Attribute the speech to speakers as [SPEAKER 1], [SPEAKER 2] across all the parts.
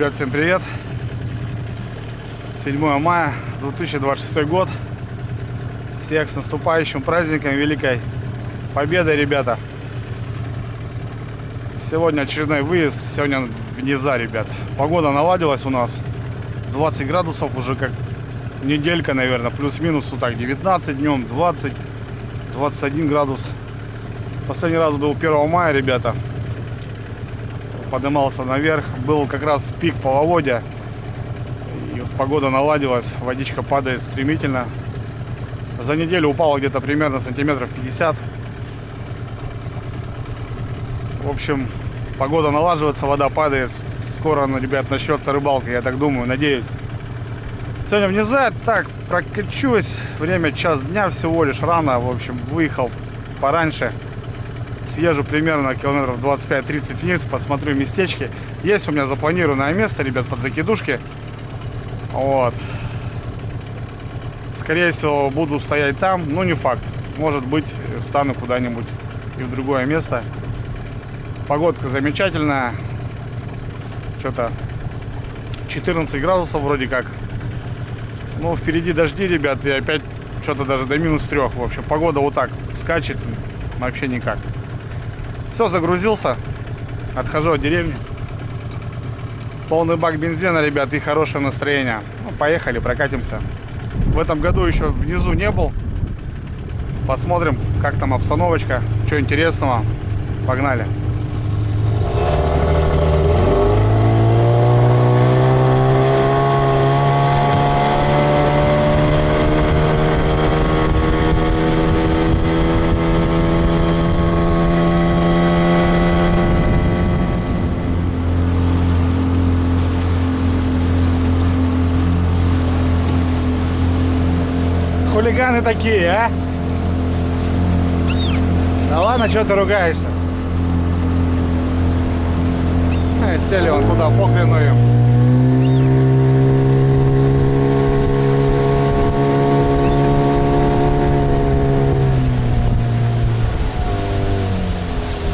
[SPEAKER 1] Ребят, всем привет! 7 мая 2026 год. Всех с наступающим праздником, Великой Победой, ребята! Сегодня очередной выезд, сегодня в низа, ребят. Погода наладилась у нас, 20 градусов уже как неделька, наверное, плюс-минус, вот так, 19 днем, 20, 21 градус. Последний раз был 1 мая, ребята. Поднимался наверх, был как раз пик половодья. И вот погода наладилась, водичка падает стремительно. За неделю упало где-то примерно сантиметров 50. В общем, погода налаживается, вода падает. Скоро, ребят, начнется рыбалка, я так думаю, надеюсь. Сегодня внизу так прокачусь. Время час дня всего лишь, рано. В общем, выехал пораньше. Съезжу примерно километров 25-30 вниз, посмотрю местечки. Есть у меня запланированное место, ребят, под закидушки. Вот. Скорее всего, буду стоять там, но не факт. Может быть, встану куда-нибудь и в другое место. Погодка замечательная. Что-то 14 градусов вроде как. Но впереди дожди, ребят, и опять что-то даже до -3. В общем, погода вот так скачет, вообще никак. Все, загрузился. Отхожу от деревни. Полный бак бензина, ребят, и хорошее настроение. Ну, поехали, прокатимся. В этом году еще внизу не был. Посмотрим, как там обстановочка, что интересного. Погнали. Хулиганы такие, а? Да ладно, что ты ругаешься? Сели вон туда, похрену им.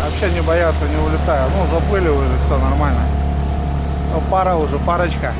[SPEAKER 1] Вообще не боятся, не улетают. Ну, заплыли уже, все нормально. Ну, пара уже, парочка.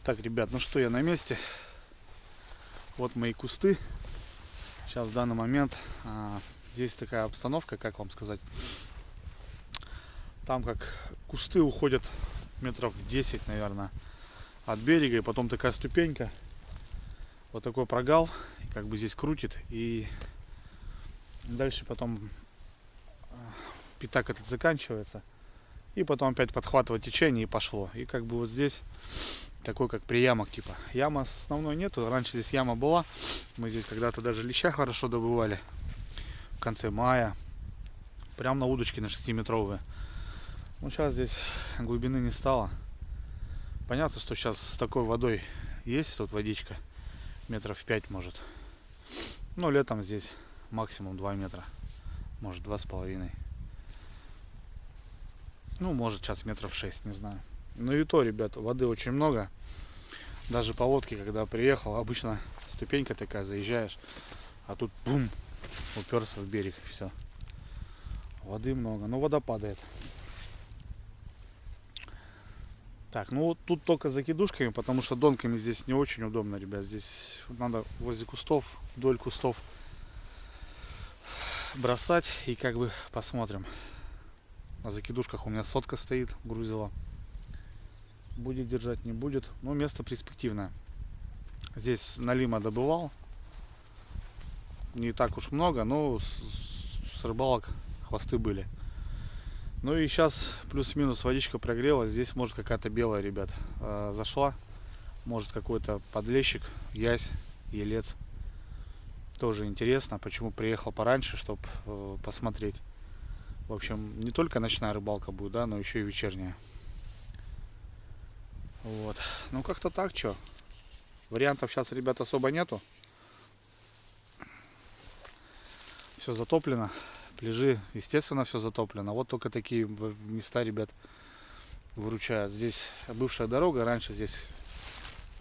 [SPEAKER 1] Так, ребят, ну что, я на месте. Вот мои кусты. Сейчас в данный момент здесь такая обстановка, как вам сказать. Там как кусты уходят метров 10, наверное, от берега. И потом такая ступенька. Вот такой прогал. И как бы здесь крутит. И дальше потом пятак этот заканчивается. И потом опять подхватывает течение и пошло. И как бы вот здесь такой как приямок типа. Ямы основной нету. Раньше здесь яма была. Мы здесь когда-то даже леща хорошо добывали. В конце мая. Прям на удочке на 6-метровые. Ну сейчас здесь глубины не стало. Понятно, что сейчас с такой водой есть тут водичка. Метров 5 может. Но летом здесь максимум 2 метра. Может 2,5. Ну может сейчас метров 6, не знаю. Ну и то, ребят, воды очень много. Даже по лодке, когда приехал, обычно ступенька такая, заезжаешь, а тут бум, уперся в берег, и все. Воды много, но вода падает. Так, ну вот тут только закидушками, потому что донками здесь не очень удобно, ребят. Здесь надо возле кустов, вдоль кустов бросать и как бы посмотрим. На закидушках у меня сотка стоит, грузила. Будет держать, не будет. Но место перспективное. Здесь налима добывал. Не так уж много, но с рыбалок хвосты были. Ну и сейчас плюс-минус водичка прогрелась. Здесь может какая-то белая, ребят, зашла. Может какой-то подлещик, ясь, елец. Тоже интересно, почему приехал пораньше, чтобы посмотреть. В общем, не только ночная рыбалка будет, да, но еще и вечерняя. Вот. Ну как-то так, что. Вариантов сейчас, ребят, особо нету. Все затоплено. Пляжи, естественно, все затоплено. Вот только такие места, ребят, выручают. Здесь бывшая дорога. Раньше здесь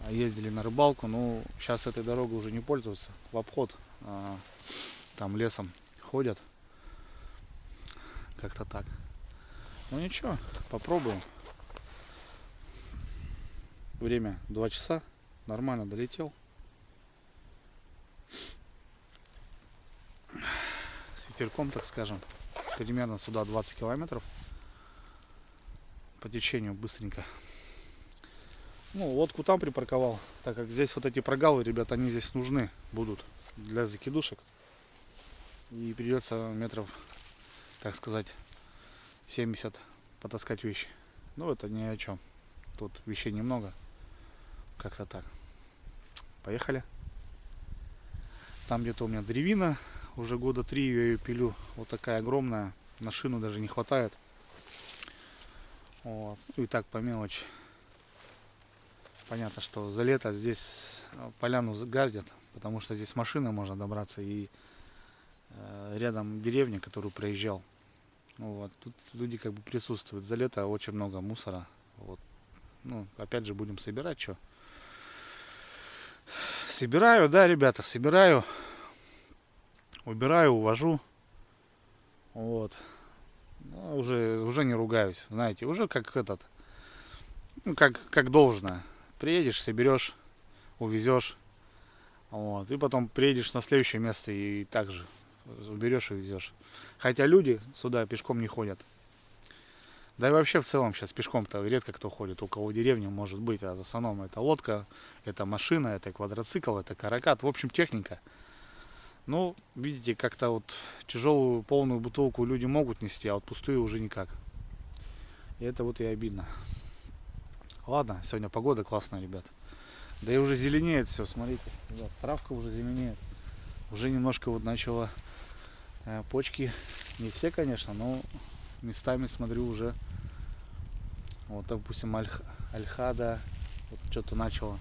[SPEAKER 1] ездили на рыбалку. Но сейчас этой дорогой уже не пользуются. В обход там лесом ходят. Как-то так. Ну ничего, попробуем. Время 2 часа. Нормально долетел. С ветерком, так скажем. Примерно сюда 20 километров. По течению быстренько. Ну, лодку там припарковал. Так как здесь вот эти прогалы, ребят, они здесь нужны будут для закидушек. И придется метров, так сказать, 70 потаскать вещи. Ну, это ни о чем. Тут вещей немного. Как-то так. Поехали. Там где-то у меня древина. Уже года 3 я ее пилю. Вот такая огромная. На шину даже не хватает. Вот. И так по мелочи. Понятно, что за лето здесь поляну гардят. Потому что здесь машина можно добраться. И рядом деревня, которую проезжал. Вот. Тут люди как бы присутствуют. За лето очень много мусора. Вот. Ну, опять же будем собирать, что. Собираю, да, ребята, собираю. Убираю, увожу. Вот. Ну, уже не ругаюсь, знаете, уже как этот. Ну, как должно. Приедешь, соберешь, увезешь. Вот. И потом приедешь на следующее место и также уберешь и везешь. Хотя люди сюда пешком не ходят. Да и вообще в целом сейчас пешком-то редко кто ходит. У кого деревня может быть. А в основном это лодка, это машина, это квадроцикл, это каракат. В общем, техника. Ну, видите, как-то вот тяжелую полную бутылку люди могут нести, а вот пустую уже никак. И это вот и обидно. Ладно, сегодня погода классная, ребят. Да и уже зеленеет все, смотрите. Ребят, травка уже зеленеет. Уже немножко вот начала почки. Не все, конечно, но местами смотрю уже. Вот, допустим, ольха, вот что-то начало.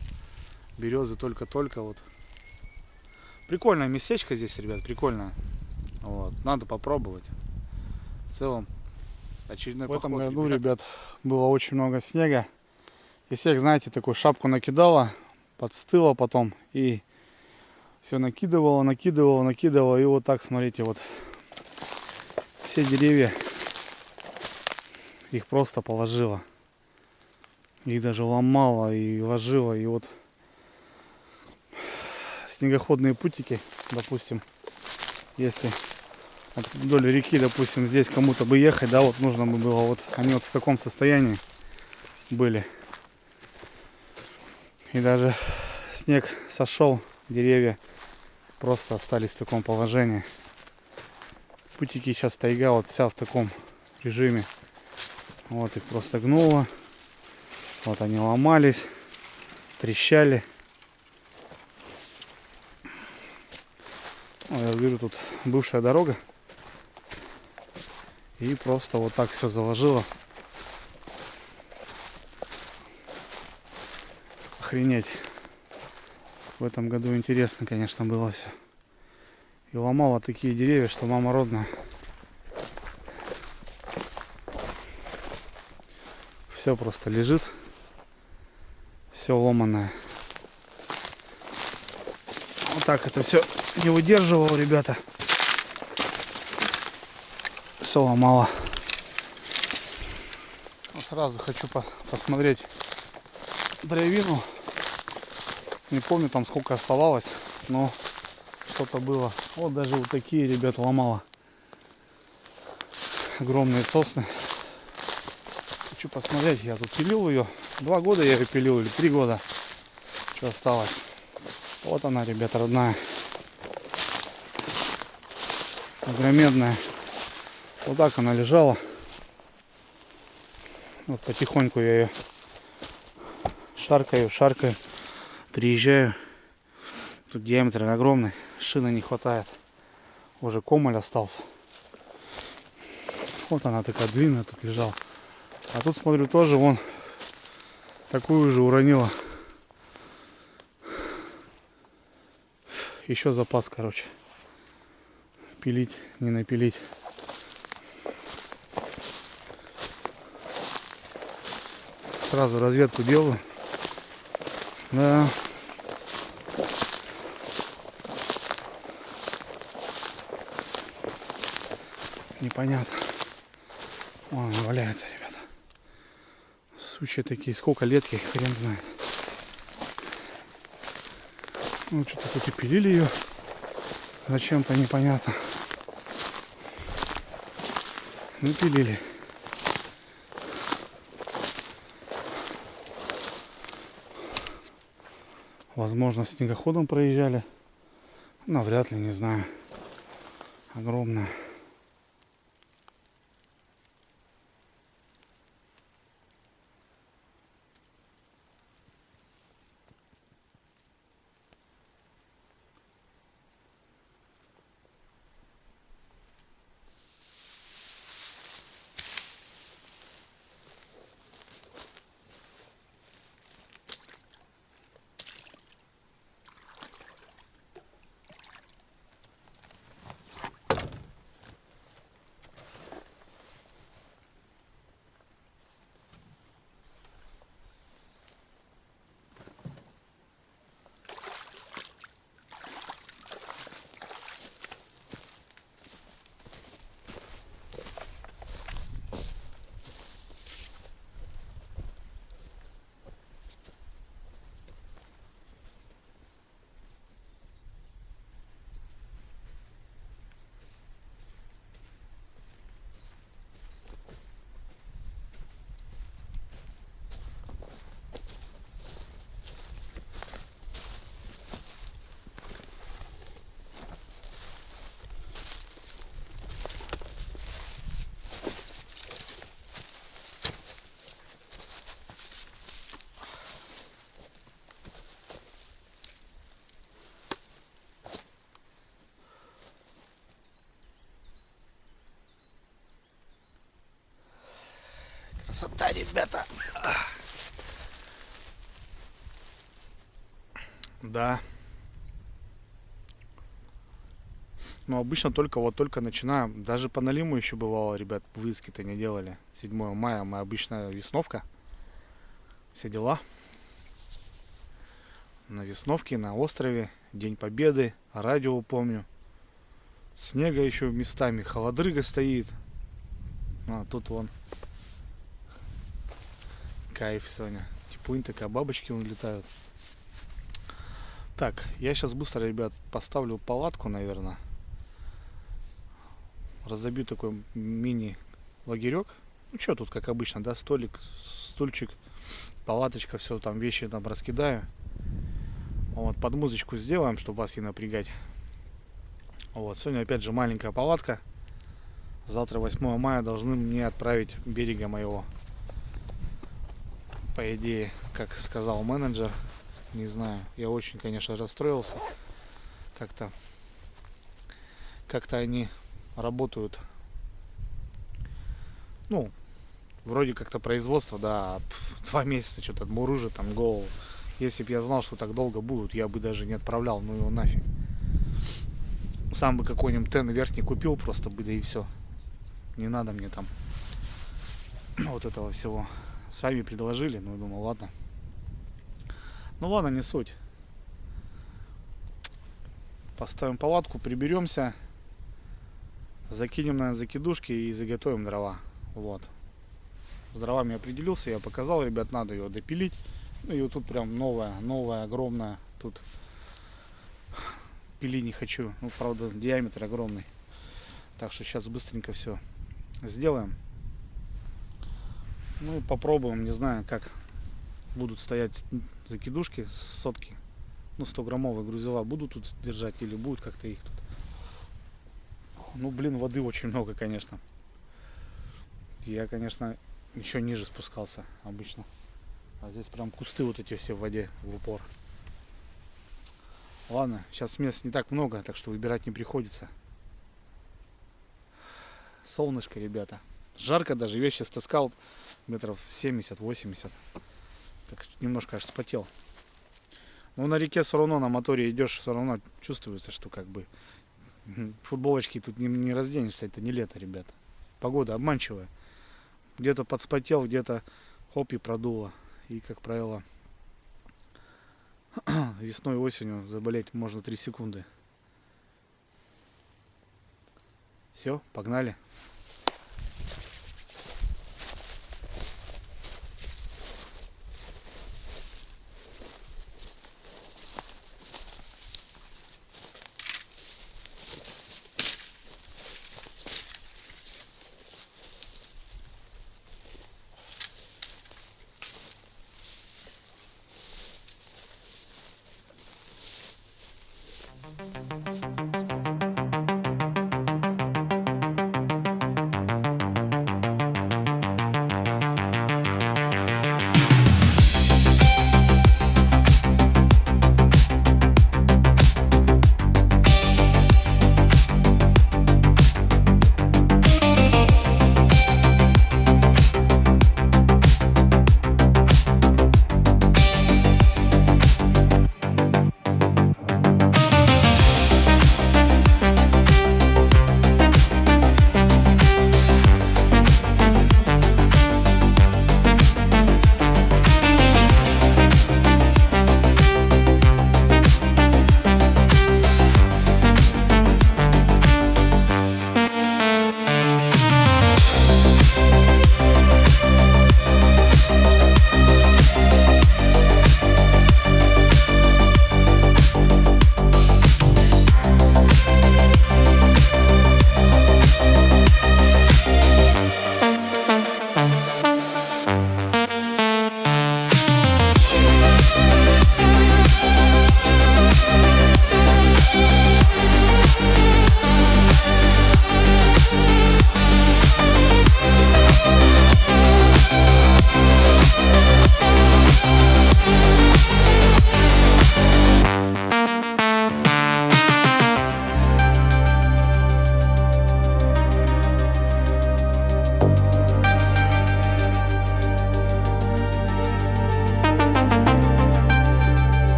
[SPEAKER 1] Березы только-только вот. Прикольное местечко здесь, ребят, прикольное. Вот, надо попробовать. В целом, очередной поход. В этом году, ребят, было очень много снега. И всех, знаете, такую шапку накидала, подстыла потом и все накидывала. И вот так, смотрите, вот все деревья их просто положила. их даже ломало и ложило. И вот снегоходные путики, допустим, если вот вдоль реки, допустим, здесь кому-то бы ехать, да, вот нужно бы было, вот они вот в таком состоянии были. И даже снег сошел, деревья просто остались в таком положении. Путики сейчас тайга вот вся в таком режиме. Вот их просто гнуло. Вот они ломались, трещали. Я вижу, тут бывшая дорога. И просто вот так все заложило. Охренеть. В этом году интересно, конечно, было все. И ломало такие деревья, что мама родная. Все просто лежит. Все ломаное. Вот так это все не выдерживало, ребята. Все ломало. Сразу хочу посмотреть древину. Не помню там сколько оставалось, но что-то было. Вот даже вот такие, ребята, ломало. Огромные сосны. Хочу посмотреть. Я тут пилил ее. 2 года я ее пилил, или 3 года. Что осталось? Вот она, ребята, родная. Огроменная. Вот так она лежала. Вот потихоньку я ее шаркаю. Приезжаю. Тут диаметр огромный. Шины не хватает. Уже комоль остался. Вот она такая длинная тут лежала. А тут смотрю тоже вон такую же уронила. Еще запас, короче. Пилить, не напилить. Сразу разведку делаю. Да. Непонятно. Вон она валяется, ребята. Сучья такие. Сколько лет ей, хрен знает. Ну, что-то тут и пилили ее. Зачем-то непонятно. Ну, пилили. Возможно, снегоходом проезжали. Навряд ли, не знаю. Огромная. Красота, ребята. Да. Но обычно только начинаем. Даже по налиму еще бывало, ребят, выездки-то не делали. 7 мая мы обычно весновка. Все дела. На весновке, на острове. День Победы. Радио помню. Снега еще местами. Холодрыга стоит. А тут вон. Кайф, Соня. Пунь такая, бабочки вон летают. Так, я сейчас быстро, ребят, поставлю палатку, наверное. Разобью такой мини-лагерек. Ну что тут, как обычно, да, столик, стульчик, палаточка, все там, вещи там раскидаю. Вот, под музычку сделаем, чтобы вас не напрягать. Вот, сегодня опять же маленькая палатка. Завтра 8 мая должны мне отправить берега моего. По идее, как сказал менеджер, не знаю, я очень, конечно, расстроился. Как-то они работают. Ну, вроде как-то производство, да, 2 месяца что-то мурыжит там голову. Если бы я знал, что так долго будут, я бы даже не отправлял, ну его нафиг. Сам бы какой-нибудь тен верхний купил просто бы, да и все. Не надо мне там вот этого всего. С вами предложили, ну думал, ладно. Ну ладно, не суть. Поставим палатку, приберемся, закинем на закидушки и заготовим дрова. Вот. С дровами определился, я показал, ребят, надо ее допилить. Ну и вот тут прям новая, огромная. Тут пили не хочу. Ну, правда, диаметр огромный. Так что сейчас быстренько все сделаем. Ну и попробуем, не знаю, как будут стоять закидушки с сотки. Ну, 100-граммовые грузила будут тут держать или будут как-то их тут. Ну, блин, воды очень много, конечно. Я, конечно, еще ниже спускался обычно. А здесь прям кусты вот эти все в воде в упор. Ладно, сейчас мест не так много, так что выбирать не приходится. Солнышко, ребята. Жарко даже, вещи стаскал метров 70-80. Так немножко аж вспотел. Но на реке все равно, на моторе идешь, все равно чувствуется, что как бы футболочки тут не разденешься, это не лето, ребята. Погода обманчивая. Где-то подспотел, где-то хоп и продуло. И, как правило, весной и осенью заболеть можно 3 секунды. Все, погнали.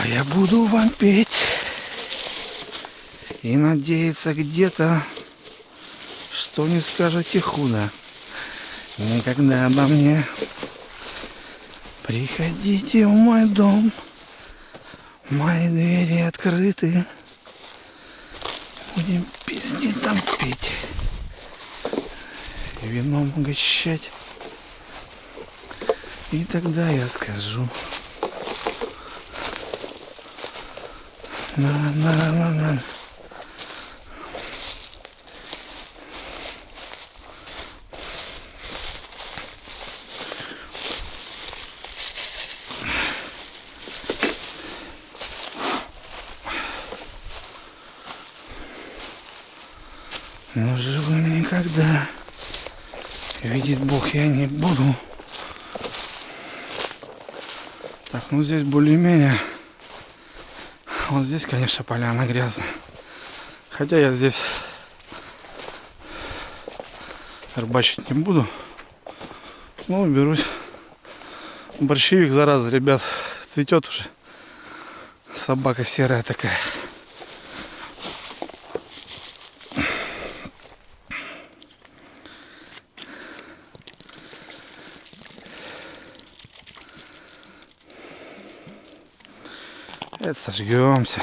[SPEAKER 1] я буду вам петь и надеяться где-то, что не скажете худо никогда обо мне. Приходите в мой дом, мои двери открыты, будем пиздить там петь, вином угощать, и тогда я скажу: на-на-на-на. Но живым никогда, видеть Бог я не буду. Так, ну здесь более-менее. Вот здесь, конечно, поляна грязная. Хотя я здесь рыбачить не буду. Ну, берусь. Борщевик, зараза, ребят, цветет уже. Собака серая такая. Это сожгемся.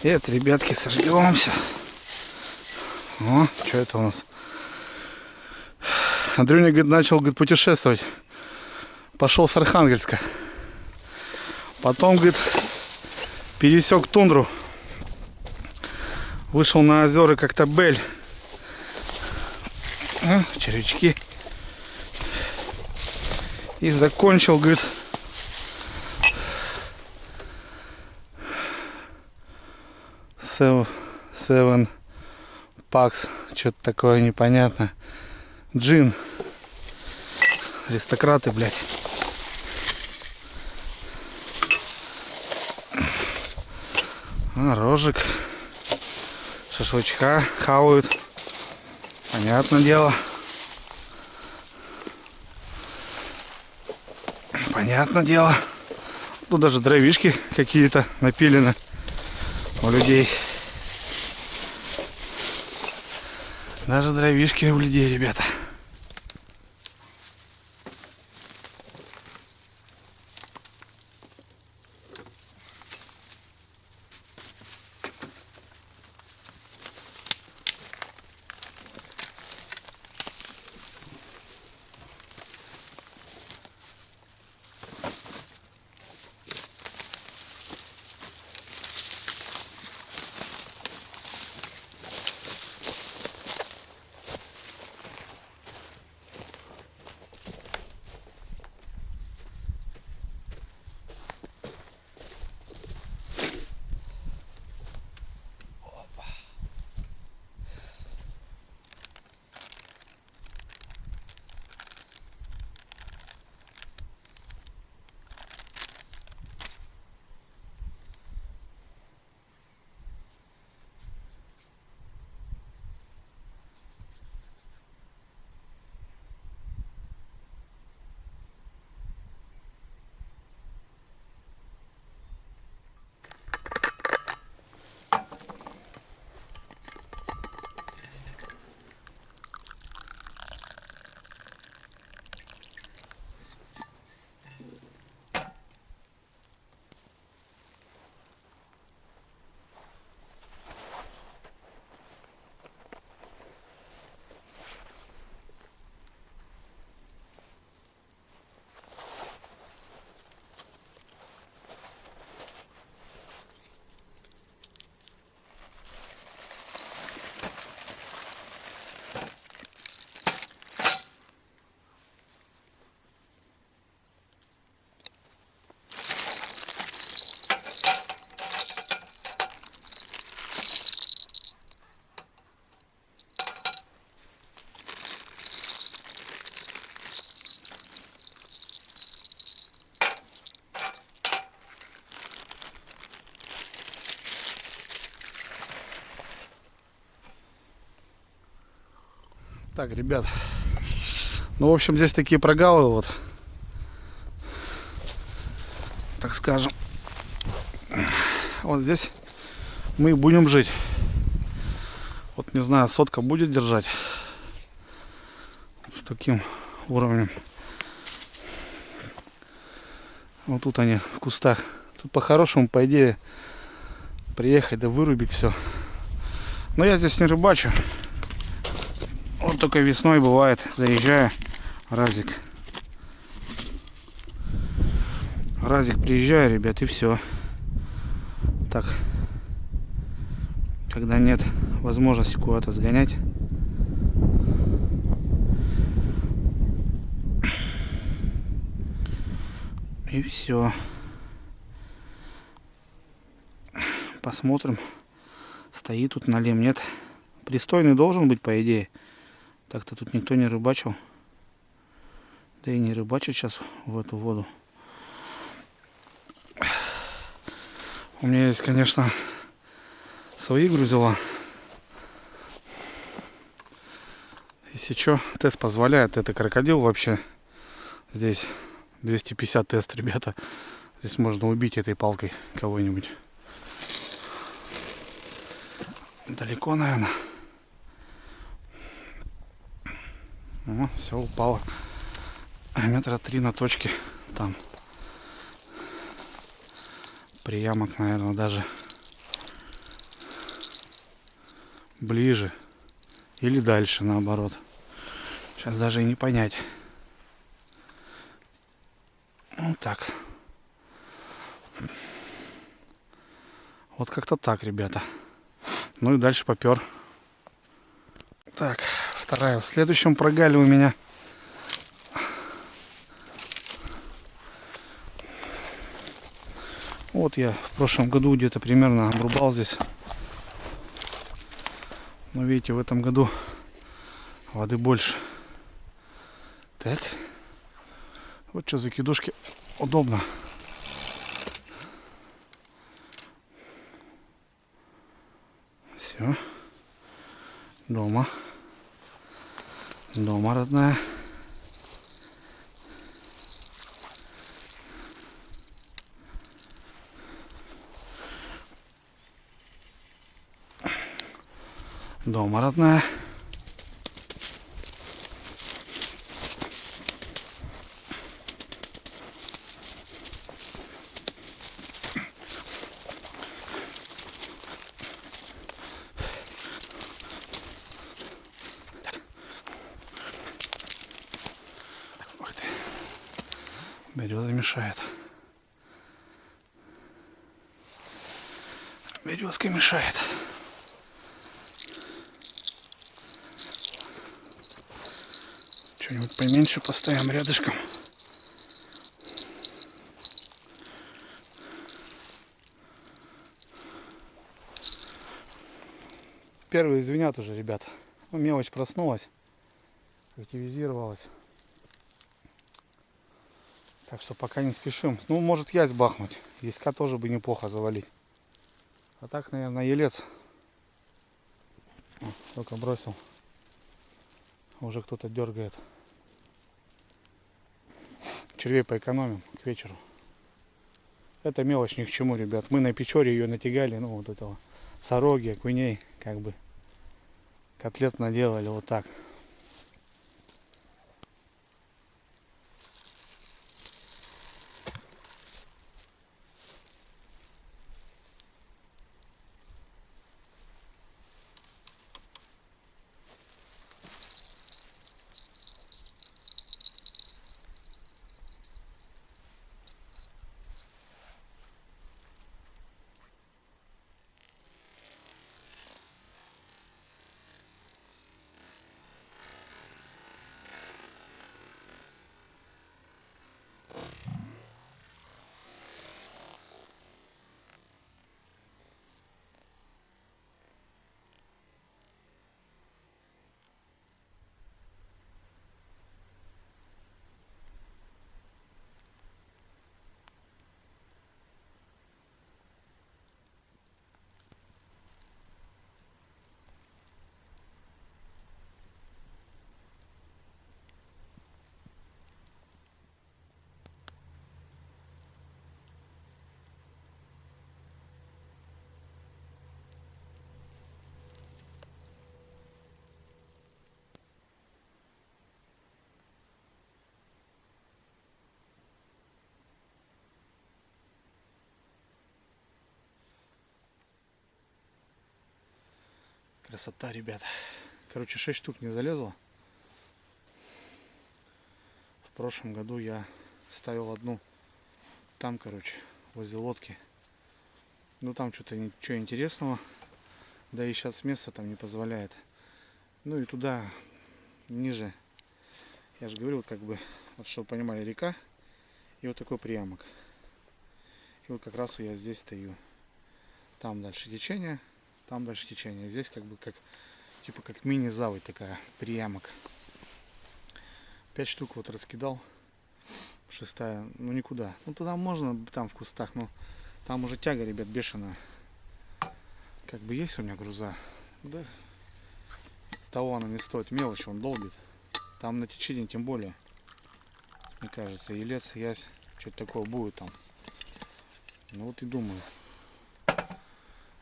[SPEAKER 1] Это, ребятки, сожгемся. О, что это у нас? Андрюня, говорит, начал, говорит, путешествовать. Пошел с Архангельска. Потом, говорит, пересек тундру. Вышел на озера Коктебель. Червячки. И закончил, говорит, Seven Packs, что-то такое непонятно. Джин. Аристократы, блядь. Рожек. Шашлычка хавают. Понятное дело. Понятное дело. Тут даже дровишки какие-то напилены у людей. Даже дровишки у людей, ребята. Так, ребят, ну, в общем, здесь такие прогалы вот. скажем. Вот здесь мы и будем жить. Вот не знаю, сотка будет держать таким уровнем. Вот тут они в кустах. Тут по-хорошему, по идее, приехать да вырубить все. Но я здесь не рыбачу. Вот только весной бывает, заезжаю, разик приезжаю, ребят, и все. Так, когда нет возможности куда-то сгонять, и все. Посмотрим, стоит тут налим, нет. Пристойный должен быть, по идее. Так-то тут никто не рыбачил. Да и не рыбачит сейчас в эту воду. У меня есть, конечно, свои грузила. Если что, тест позволяет. Это крокодил вообще. Здесь 250 тест, ребята. Здесь можно убить этой палкой кого-нибудь. Далеко, наверное. О, все упало. Метра 3 на точке. Там. Приямок, наверное, даже ближе. Или дальше, наоборот. Сейчас даже и не понять. Вот так. Вот как-то так, ребята. Ну и дальше попер. Так, вторая в следующем прогале у меня. Вот я в прошлом году где-то примерно обрубал здесь. Но видите, в этом году воды больше. Так. Вот что, закидушки удобно. Все. Дома. Дома, родная. Дома, родная. Ух ты. Береза мешает. Березка мешает. Что-нибудь поменьше поставим рядышком. Первые звенят уже, ребят. Ну, мелочь проснулась, активизировалась. Так что пока не спешим. Ну, может, ясь бахнуть. Яська тоже бы неплохо завалить. А так, наверное, елец. О, только бросил. Уже кто-то дергает. Червей поэкономим к вечеру. Это мелочь ни к чему, ребят. Мы на Печоре ее натягали, ну вот этого сороги, окуней, как бы котлет наделали вот так. красота, ребята. Короче, 6 штук не залезло. В прошлом году я ставил одну там, короче, возле лодки. Ну там что-то ничего интересного. Да и сейчас место там не позволяет. Ну и туда, ниже, я же говорил, как бы, вот чтобы понимали, река и вот такой приямок. И вот как раз я здесь стою. Там дальше течение, там дальше течение. Здесь как бы как, типа как мини-заводь такая, приямок. 5 штук вот раскидал. 6-я, ну никуда. Ну туда можно, там в кустах, но там уже тяга, ребят, бешеная. Как бы есть у меня груза. Да. Того она не стоит, мелочь, он долбит. Там на течении тем более. Мне кажется, елец, ясь, что-то такое будет там. Ну вот и думаю.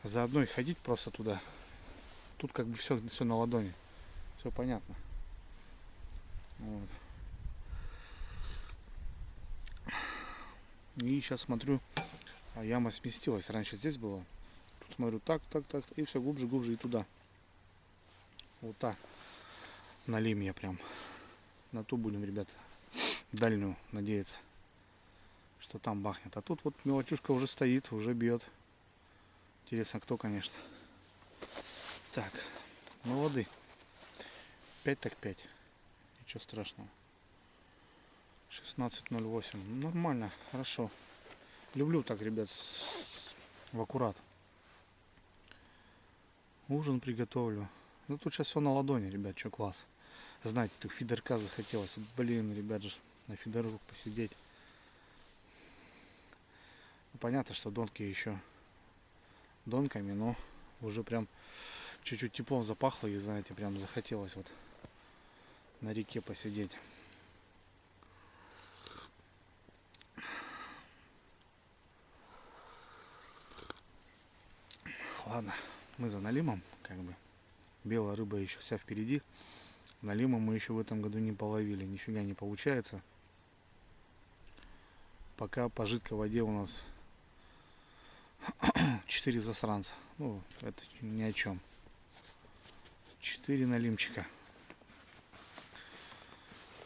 [SPEAKER 1] Заодно и ходить просто туда. Тут как бы все на ладони. Все понятно. Вот. И сейчас смотрю, а яма сместилась. Раньше здесь было. Тут смотрю так. И все глубже и туда. Вот так. Налим я прям. На ту будем, ребята, дальнюю надеяться, что там бахнет. А тут вот мелочушка уже стоит, уже бьет. Интересно, кто, конечно. Так, ну воды. 5 так 5. Ничего страшного. 16:08. Нормально, хорошо. Люблю так, ребят, в аккурат. Ужин приготовлю. Ну тут сейчас все на ладони, ребят, что класс. Знаете, тут фидерка захотелось. Блин, ребят же, на фидерку посидеть. Понятно, что донки еще донками, но уже прям чуть-чуть теплом запахло. И знаете, прям захотелось вот на реке посидеть. Ладно, мы за налимом, как бы. Белая рыба еще вся впереди. Налима мы еще в этом году не половили. Нифига не получается. Пока по жидкой воде у нас 4 засранца. Ну, это ни о чем. 4 налимчика.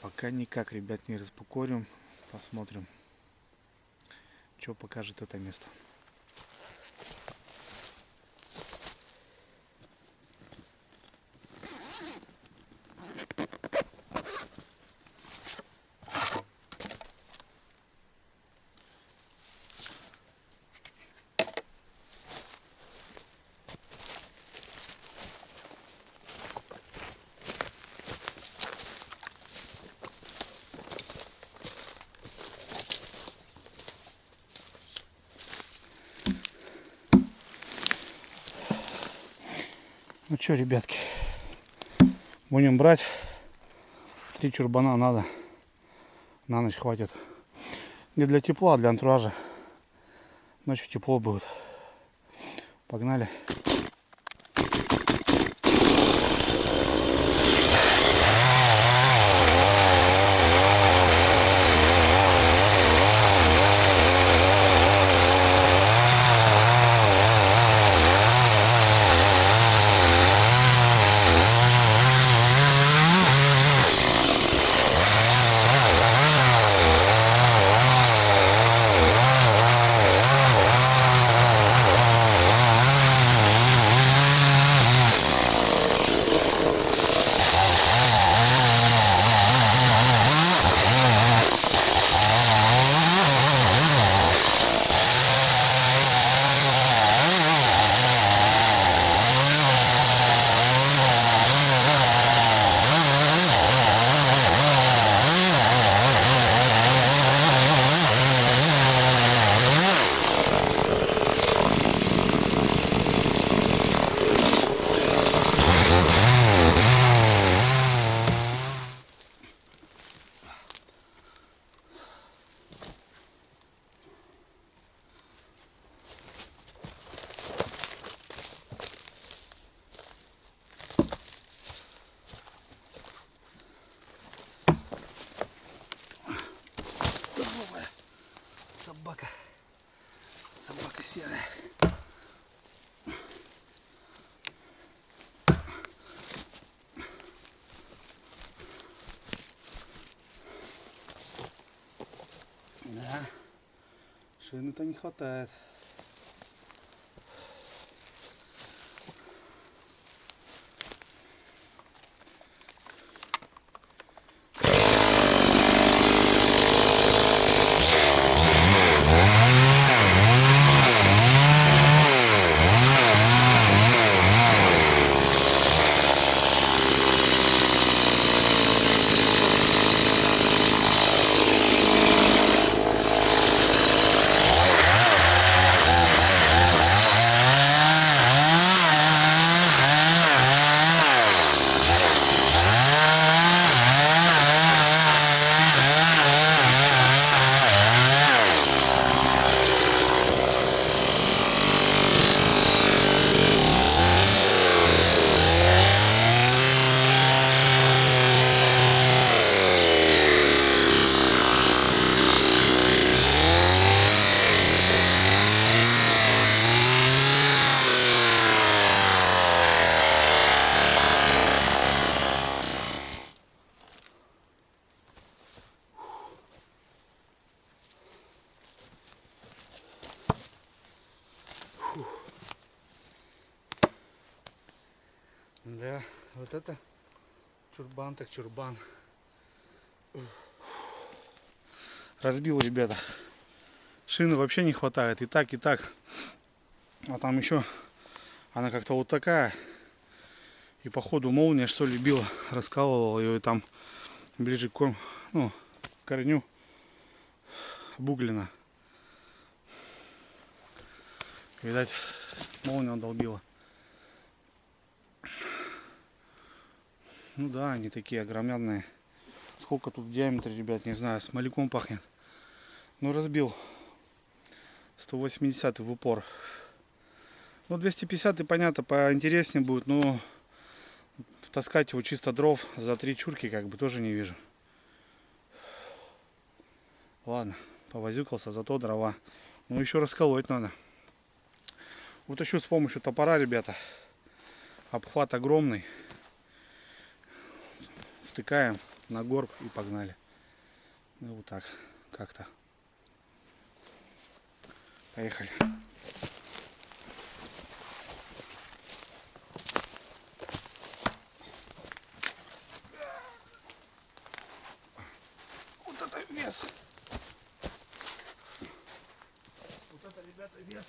[SPEAKER 1] Пока никак, ребят, не распукорим. Посмотрим, что покажет это место. Ну что, ребятки, будем брать. 3 чурбана надо. На ночь хватит. Не для тепла, а для антуража. Ночью тепло будет. Погнали. Шины-то не хватает. Да, вот это чурбан так чурбан. Разбил, ребята. Шины вообще не хватает. И так, и так. А там еще она как-то вот такая. И походу молния что ли била, раскалывала ее, и там ближе к корню обуглено. Видать, молния долбила. Ну да, они такие огромные. Сколько тут в диаметре, ребят, не знаю, с маляком пахнет. Ну, разбил 180 в упор. Ну, 250, понятно, поинтереснее будет, но таскать его чисто дров за 3 чурки как бы тоже не вижу. Ладно, повозюкался, зато дрова. Ну, еще расколоть надо. Утащу с помощью топора, ребята. Обхват огромный. Втыкаем на горб и погнали. Ну, вот так как-то. Поехали. Вот это вес. Вот это, ребята, вес.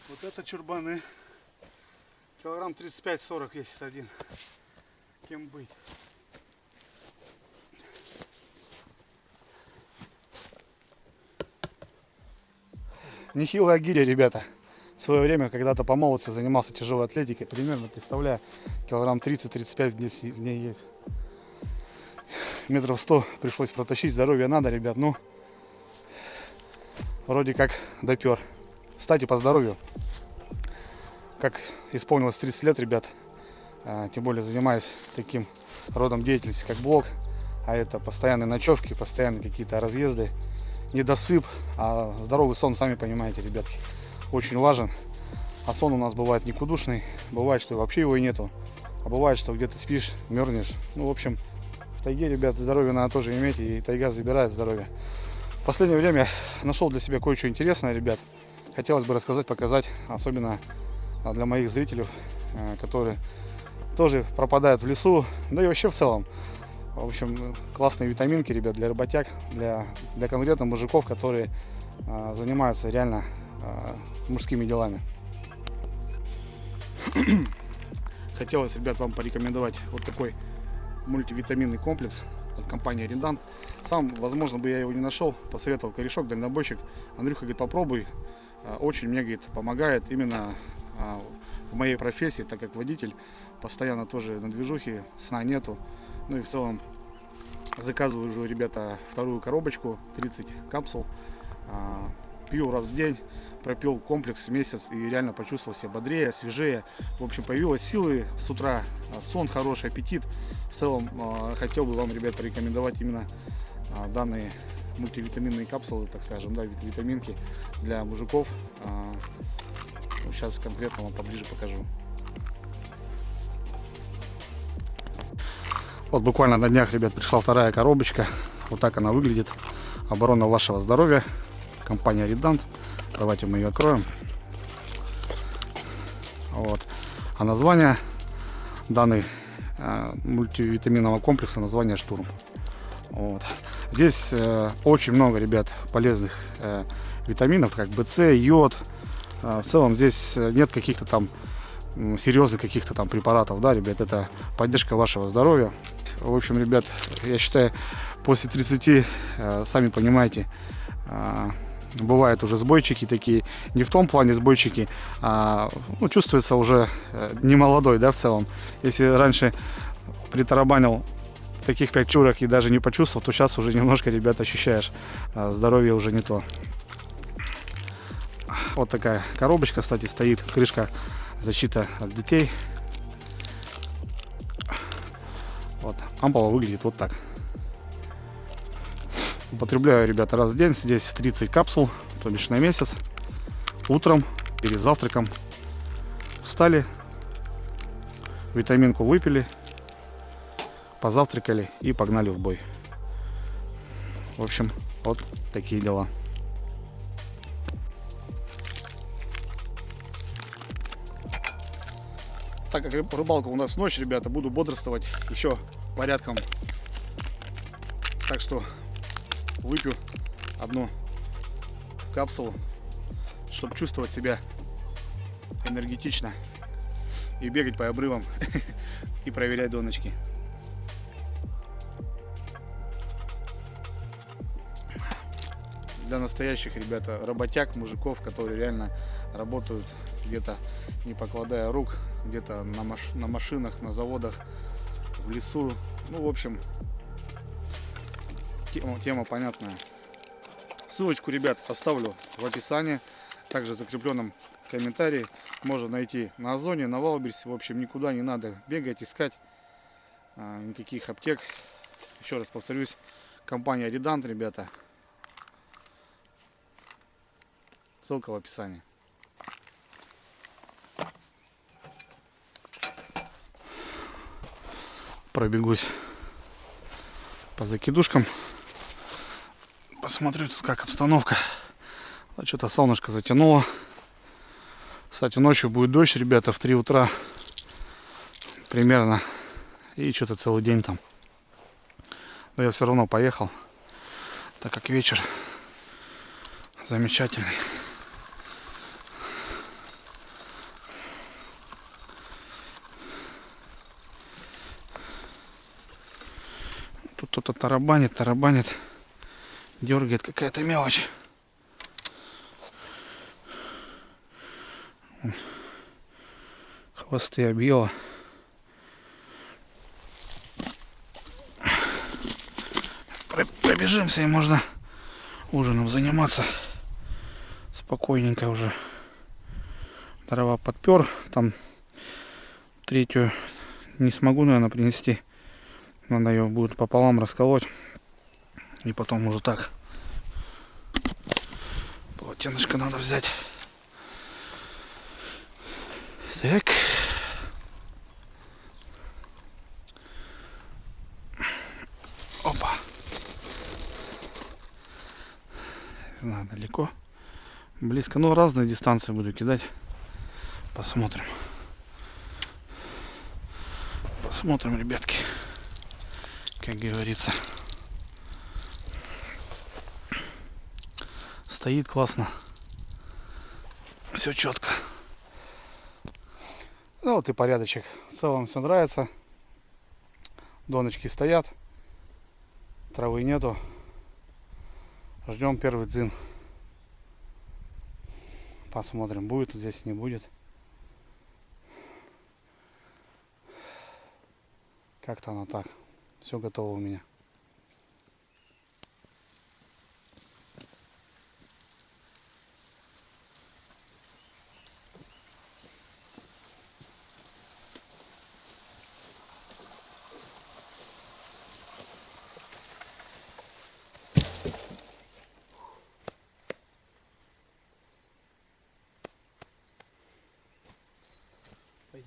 [SPEAKER 1] Вот это чурбаны. Килограмм 35-40 весит один. Кем быть? Нехилая гиря, ребята. В свое время когда-то по молодости занимался тяжелой атлетикой. Примерно, представляю, килограмм 30-35 в ней есть. Метров 100 пришлось протащить. Здоровье надо, ребят. Ну, вроде как допер. Кстати, по здоровью. Как исполнилось 30 лет, ребят, тем более занимаюсь таким родом деятельности, как блог, а это постоянные ночевки, постоянные какие-то разъезды, недосып, а здоровый сон, сами понимаете, ребятки, очень важен. А сон у нас бывает никудушный, бывает, что вообще его и нету, а бывает, что где-то спишь, мерзнешь. Ну, в общем, в тайге, ребят, здоровье надо тоже иметь, и тайга забирает здоровье. В последнее время нашел для себя кое-что интересное, ребят. Хотелось бы рассказать, показать, особенно для моих зрителей, которые тоже пропадают в лесу, да и вообще в целом. В общем, классные витаминки, ребят, для работяг, для конкретно мужиков, которые занимаются реально мужскими делами. Хотелось, ребят, вам порекомендовать вот такой мультивитаминный комплекс от компании Рендант. Сам, возможно, бы я его не нашел, посоветовал корешок, дальнобойщик. Андрюха говорит, попробуй. Очень мне, говорит, помогает именно в моей профессии, так как водитель, постоянно тоже на движухе, сна нету. Ну и в целом заказываю уже, ребята, вторую коробочку, 30 капсул. Пью раз в день, пропил комплекс месяц и реально почувствовал себя бодрее, свежее. В общем, появилась силы с утра, сон хороший, аппетит. В целом, хотел бы вам, ребят, порекомендовать именно данные мультивитаминные капсулы, так скажем, да, витаминки для мужиков. Сейчас конкретно вам поближе покажу. Вот буквально на днях, ребят, пришла вторая коробочка. Вот так она выглядит. Оборона вашего здоровья. Компания Реддант. Давайте мы ее откроем. Вот. А название данной мультивитаминного комплекса, название Штурм. Вот. Здесь очень много, ребят, полезных витаминов, как БЦ, йод. В целом здесь нет каких-то там серьезных каких-то там препаратов, да, ребят, это поддержка вашего здоровья. В общем, ребят, я считаю, после 30, сами понимаете, бывают уже сбойчики такие, не в том плане сбойчики, ну, чувствуется уже не молодой, да, в целом. Если раньше притарабанил таких 5 чурок и даже не почувствовал, то сейчас уже немножко, ребят, ощущаешь, здоровье уже не то. Вот такая коробочка, кстати, стоит, крышка защита от детей. Вот, ампула выглядит вот так. Употребляю, ребята, раз в день. Здесь 30 капсул, то бишь на месяц. Утром, перед завтраком встали, витаминку выпили, позавтракали и погнали в бой. В общем, вот такие дела. Так как рыбалка у нас ночь, ребята, буду бодрствовать еще порядком. Так что выпью одну капсулу, чтобы чувствовать себя энергетично и бегать по обрывам и проверять доночки. Для настоящих, ребята, работяг, мужиков, которые реально работают где-то не покладая рук, где-то на машинах, на заводах, в лесу. Ну, в общем, тема понятная. Ссылочку, ребят, оставлю в описании, также в закрепленном комментарии. Можно найти на Озоне, на Валберсе. В общем, никуда не надо бегать, искать никаких аптек. Еще раз повторюсь, компания Реддант, ребята. Ссылка в описании. Пробегусь по закидушкам. Посмотрю тут, как обстановка. Вот что-то солнышко затянуло. Кстати, ночью будет дождь, ребята, в 3 утра примерно. И что-то целый день там. Но я все равно поехал, так как вечер замечательный. Тут кто-то тарабанит, дергает, какая-то мелочь. Хвосты объела. Пробежимся, и можно ужином заниматься спокойненько уже. Дрова подпер, там 3-ю не смогу, наверное, принести. Надо ее будет пополам расколоть. И потом уже так. Полотенышко надо взять. Так. Опа. Не знаю, далеко. Близко. Ну, разные дистанции буду кидать. Посмотрим. Посмотрим, ребятки. Как говорится. Стоит классно. Все четко. Ну вот и порядочек. В целом все нравится. Доночки стоят. Травы нету. Ждем первый дзин. Посмотрим, будет здесь, не будет. Как-то оно так. Все готово у меня.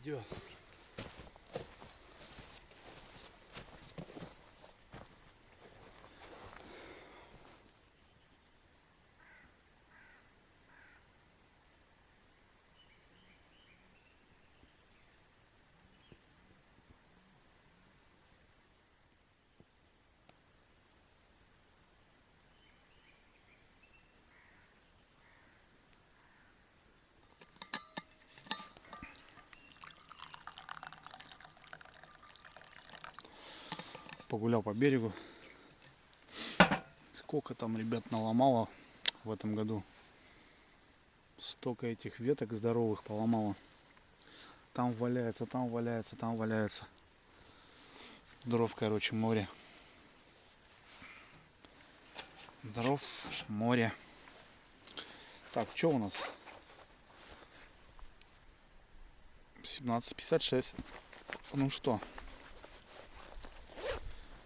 [SPEAKER 1] идет. Погулял по берегу. Сколько там ребят наломало в этом году. Столько этих веток здоровых поломало. Там валяется, там валяется, там валяется. Дров, короче, море. Дров, море. Так, что у нас? 17:56. Ну что?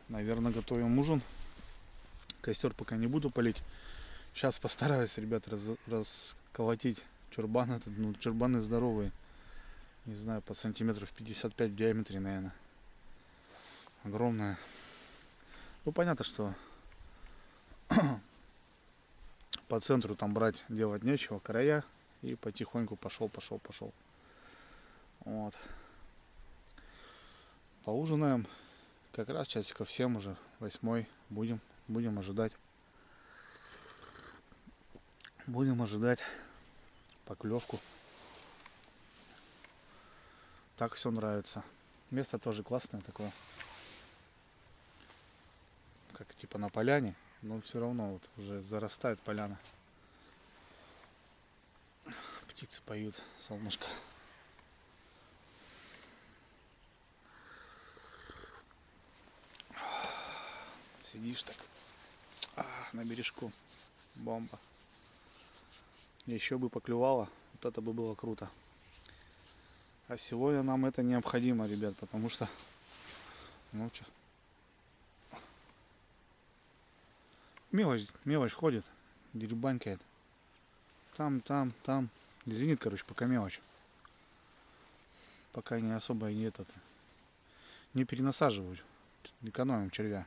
[SPEAKER 1] Наверное, готовим ужин. Костер пока не буду палить. Сейчас постараюсь, ребят, расколотить чурбан этот. Ну, чурбаны здоровые. Не знаю, по сантиметров 55 в диаметре, наверное. Огромная. Ну, понятно, что по центру там брать делать нечего. Края. И потихоньку пошел. Вот. Поужинаем. Как раз часиков 7 уже, 8 будем ожидать. Будем ожидать поклевку. Так все нравится. Место тоже классное такое. Как типа на поляне, но все равно вот уже зарастает поляна. Птицы поют, солнышко. Сидишь так на бережку. Бомба. Еще бы поклевало. Вот это бы было круто. А сегодня нам это необходимо, ребят, потому что ну что, мелочь ходит, деребанькает. Там. Извинит, короче, пока мелочь. Пока не особо не перенасаживают. Экономим червя.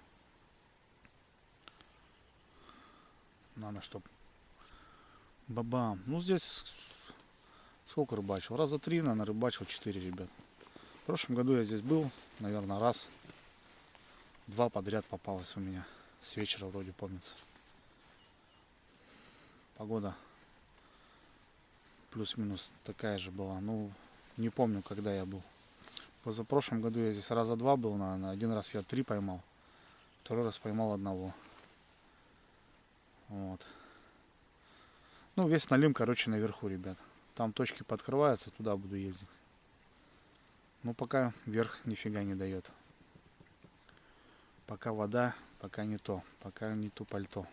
[SPEAKER 1] Надо, чтобы бабам. Ну здесь сколько рыбачил? Раза 3, наверное, рыбачил 4, ребят. В прошлом году я здесь был, наверное, раз. 2 подряд попалось у меня. С вечера вроде помнится. Погода плюс-минус такая же была. Ну, не помню, когда я был. Позапрошлом году я здесь раза 2 был, наверное. Один раз я 3 поймал. Второй раз поймал 1. Вот. Ну, весь налим, короче, наверху, ребят. Там точки подкрываются, туда буду ездить. Ну, пока вверх нифига не дает. Пока вода, пока не то. Пока не то пальто.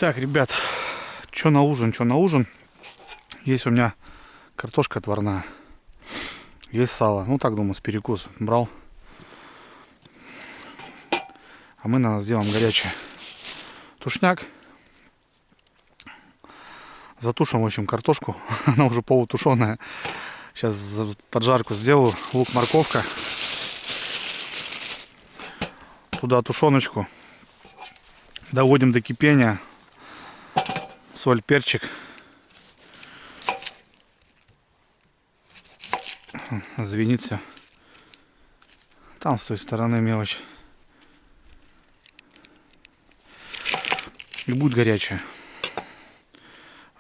[SPEAKER 1] Так, ребят, что на ужин, что на ужин. Есть у меня картошка отварная. Есть сало. Ну так, думаю, с перекус брал. А мы, наверное, сделаем горячее. Тушняк. Затушим, в общем, картошку. Она уже полутушеная. Сейчас поджарку сделаю. Лук, морковка. Туда тушеночку. Доводим до кипения. Соль, перчик. Звенит все. Там с той стороны мелочь. И будет горячее.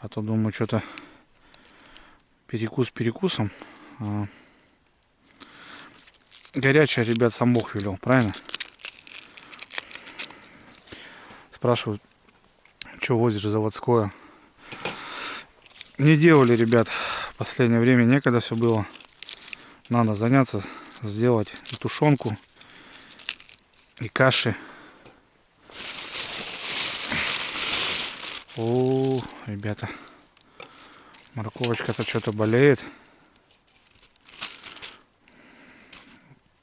[SPEAKER 1] А то, думаю, что-то перекус перекусом. Горячее, ребят, сам Бог велел, правильно? Спрашивают, что возишь заводское. Не делали, ребят, в последнее время некогда все было. Надо заняться, сделать и тушенку, и каши. О, ребята, морковочка-то что-то болеет.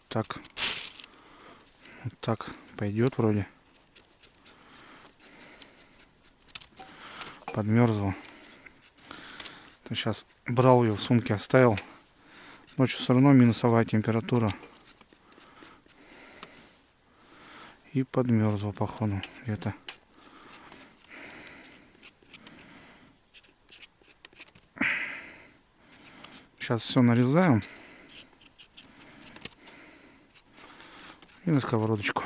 [SPEAKER 1] Так, вот так пойдет вроде. Подмерзла. Сейчас брал ее в сумке, оставил. Ночью все равно минусовая температура. И подмерзла, походу, где-то. Сейчас все нарезаем. И на сковородочку.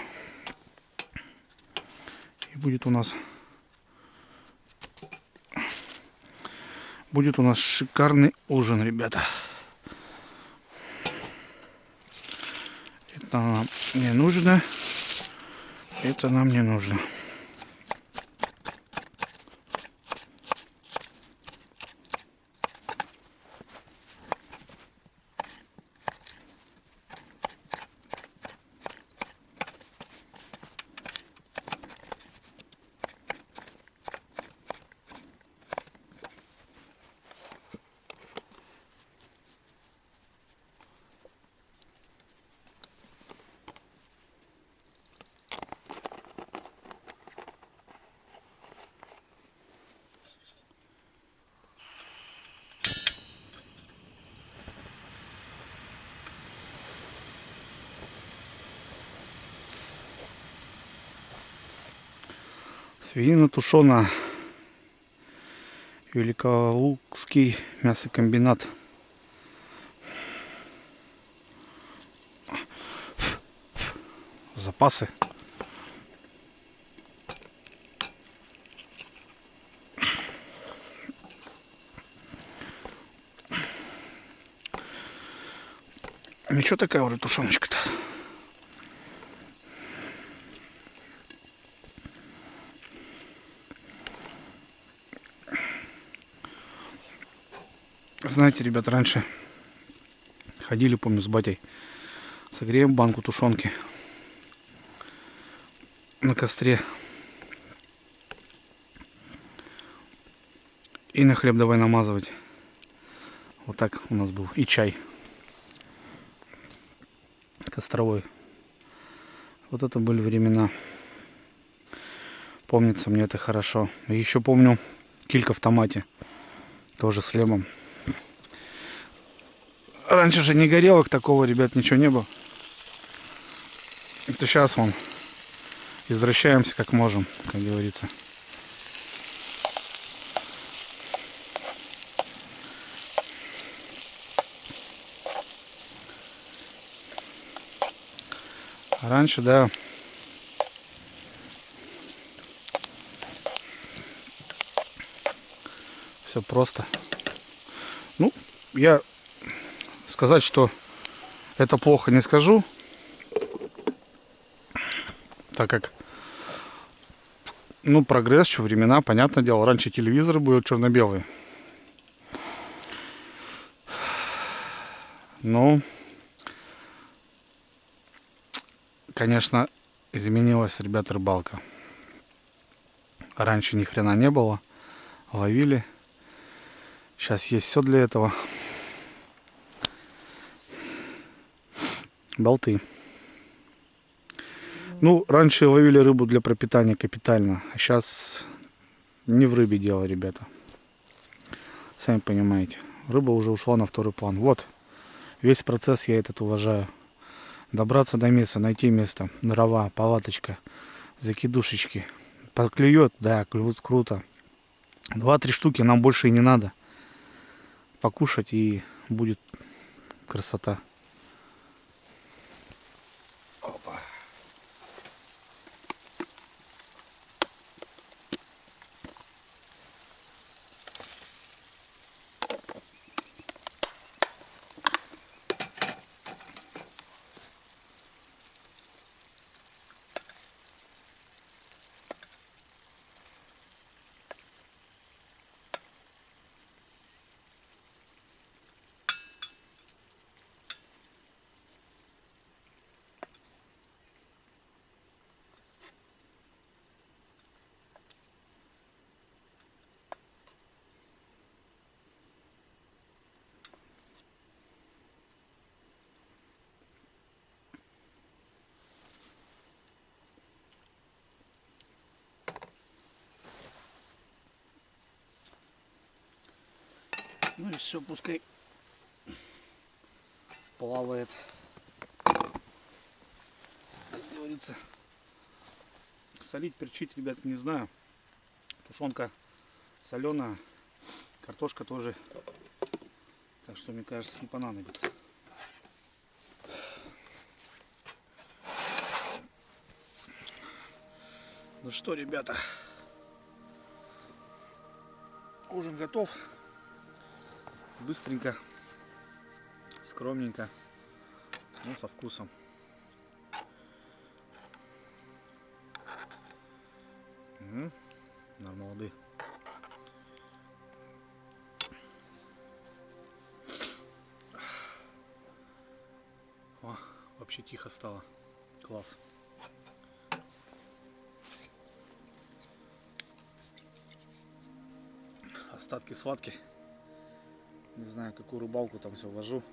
[SPEAKER 1] И будет у нас шикарный ужин, ребята. Это нам не нужно. Это нам не нужно. Свинина тушеная. Великолукский мясокомбинат. Запасы. Ничего такая уже тушеночка-то. Знаете, ребят, раньше ходили, помню, с батей. Согреем банку тушенки на костре. И на хлеб давай намазывать. Вот так у нас был. И чай костровой. Вот это были времена. Помнится мне это хорошо. И еще помню килька в томате. Тоже с хлебом. Раньше же не горелок такого, ребят, ничего не было. Это сейчас вон извращаемся как можем, как говорится. А раньше, да, все просто. Ну, я сказать, что это плохо, не скажу, так как, ну, прогресс, что времена, понятное дело, раньше телевизоры были черно-белые. Ну, конечно, изменилась, ребята, рыбалка. Раньше ни хрена не было. Ловили. Сейчас есть все для этого. Болты. Ну, раньше ловили рыбу для пропитания капитально. А сейчас не в рыбе дело, ребята. Сами понимаете. Рыба уже ушла на второй план. Вот. Весь процесс я этот уважаю. Добраться до места, найти место. Дрова, палаточка, закидушечки. Поклюет, да, клюет круто. 2-3 штуки нам больше и не надо. Покушать и будет красота. Опа. Ну и все, пускай плавает. Как говорится. Солить, перчить, ребят, не знаю. Тушенка соленая, картошка тоже. Так что, мне кажется, не понадобится. Ну что, ребята, ужин готов. Быстренько, скромненько, но со вкусом. Нормалды. О, вообще тихо стало. Класс. Остатки схватки. Не знаю, какую рыбалку там все вожу.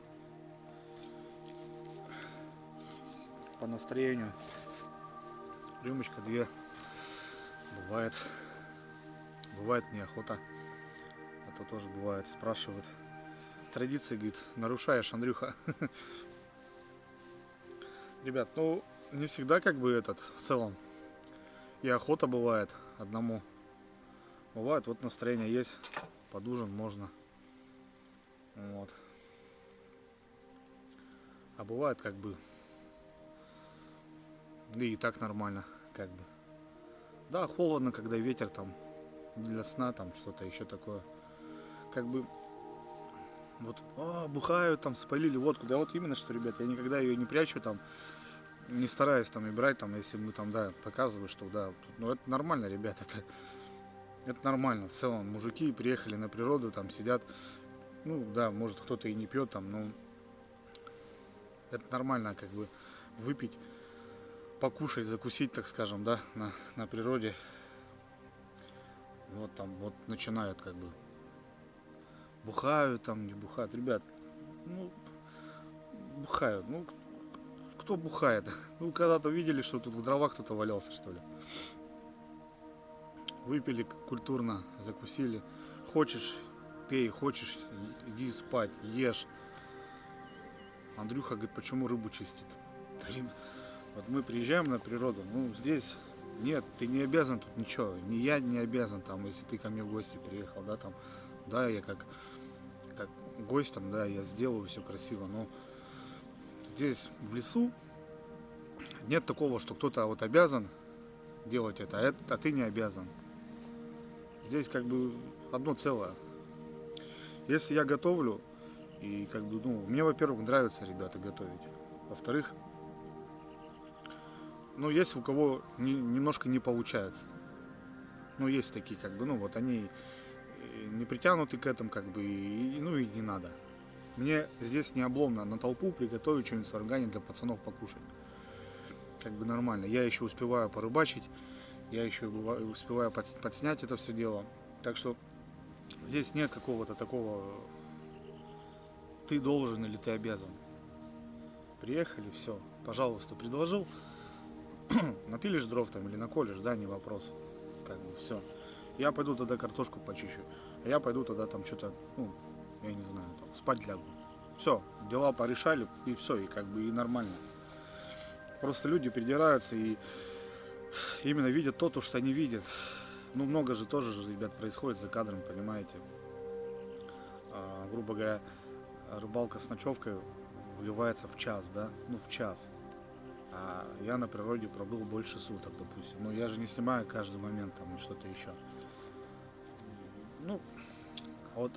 [SPEAKER 1] По настроению. Рюмочка, 2. Бывает. Бывает неохота. А то тоже бывает. Спрашивают. Традиции, говорит, нарушаешь, Андрюха. Ребят, ну не всегда как бы в целом. И охота бывает одному. Бывает, вот настроение есть. Под ужин можно. Вот. А бывает как бы, да и так нормально, как бы. Да, холодно, когда ветер там, для сна там что-то еще такое. Как бы, вот, бухают там, спалили водку. Да вот именно что, ребят, я никогда ее не прячу там, не стараюсь там и брать там, если мы там, да, показываю, что да, ну это нормально, ребят, это нормально. В целом, мужики приехали на природу, там сидят. Ну да, может кто-то и не пьет там, но это нормально, как бы выпить, покушать, закусить, так скажем, да, на природе. Вот там вот начинают как бы бухают там, не бухают, ребят, ну бухают, ну кто бухает? Ну когда-то видели, что тут в дровах кто-то валялся, что ли? Выпили культурно, закусили, хочешь пей, хочешь иди спать, ешь. Андрюха говорит, почему рыбу чистит? Вот мы приезжаем на природу, ну здесь нет, ты не обязан тут ничего, ни я не обязан там, если ты ко мне в гости приехал, да, там, да, я как гость там, да, я сделаю все красиво, но здесь в лесу нет такого, что кто-то вот обязан делать это, а ты не обязан. Здесь как бы одно целое. Если я готовлю, и как бы, ну, мне, во-первых, нравится, ребята, готовить. Во-вторых, ну, есть у кого немножко не получается. Ну, есть такие, как бы, ну, вот они не притянуты к этому, как бы, ну, и не надо. Мне здесь не обломно на толпу приготовить что-нибудь сварганить для пацанов покушать. Как бы нормально. Я еще успеваю порыбачить, Я еще успеваю подснять это все дело. Так что здесь нет какого-то такого ты должен или ты обязан. Приехали, все, пожалуйста, предложил, напилишь дров там или наколешь, да, не вопрос. Как бы все. Я пойду тогда картошку почищу. А я пойду тогда там что-то, ну, я не знаю, там, спать лягу. Все, дела порешали, и все, и как бы и нормально. Просто люди придираются и именно видят то, что они видят. Ну, много же тоже, ребят, происходит за кадром, понимаете. Грубо говоря, рыбалка с ночевкой выливается в час, да, ну, в час. А я на природе пробыл больше суток, допустим. Но я же не снимаю каждый момент там и что-то еще. Ну, вот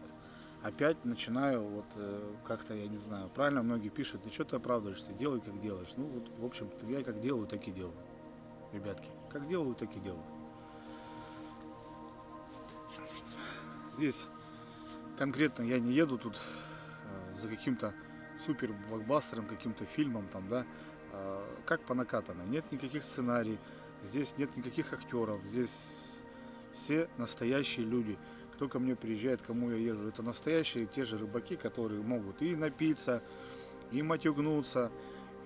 [SPEAKER 1] опять начинаю вот как-то, я не знаю, правильно многие пишут, ты что ты оправдываешься, делай как делаешь. Ну вот, в общем, я как делаю, так и делаю. Ребятки, как делаю, так и делаю. Здесь конкретно я не еду тут за каким-то супер блокбастером, каким-то фильмом там, да, как по накатанной. Нет никаких сценариев, здесь нет никаких актеров, здесь все настоящие люди. Кто ко мне приезжает, кому я езжу, это настоящие те же рыбаки, которые могут и напиться, и матюгнуться,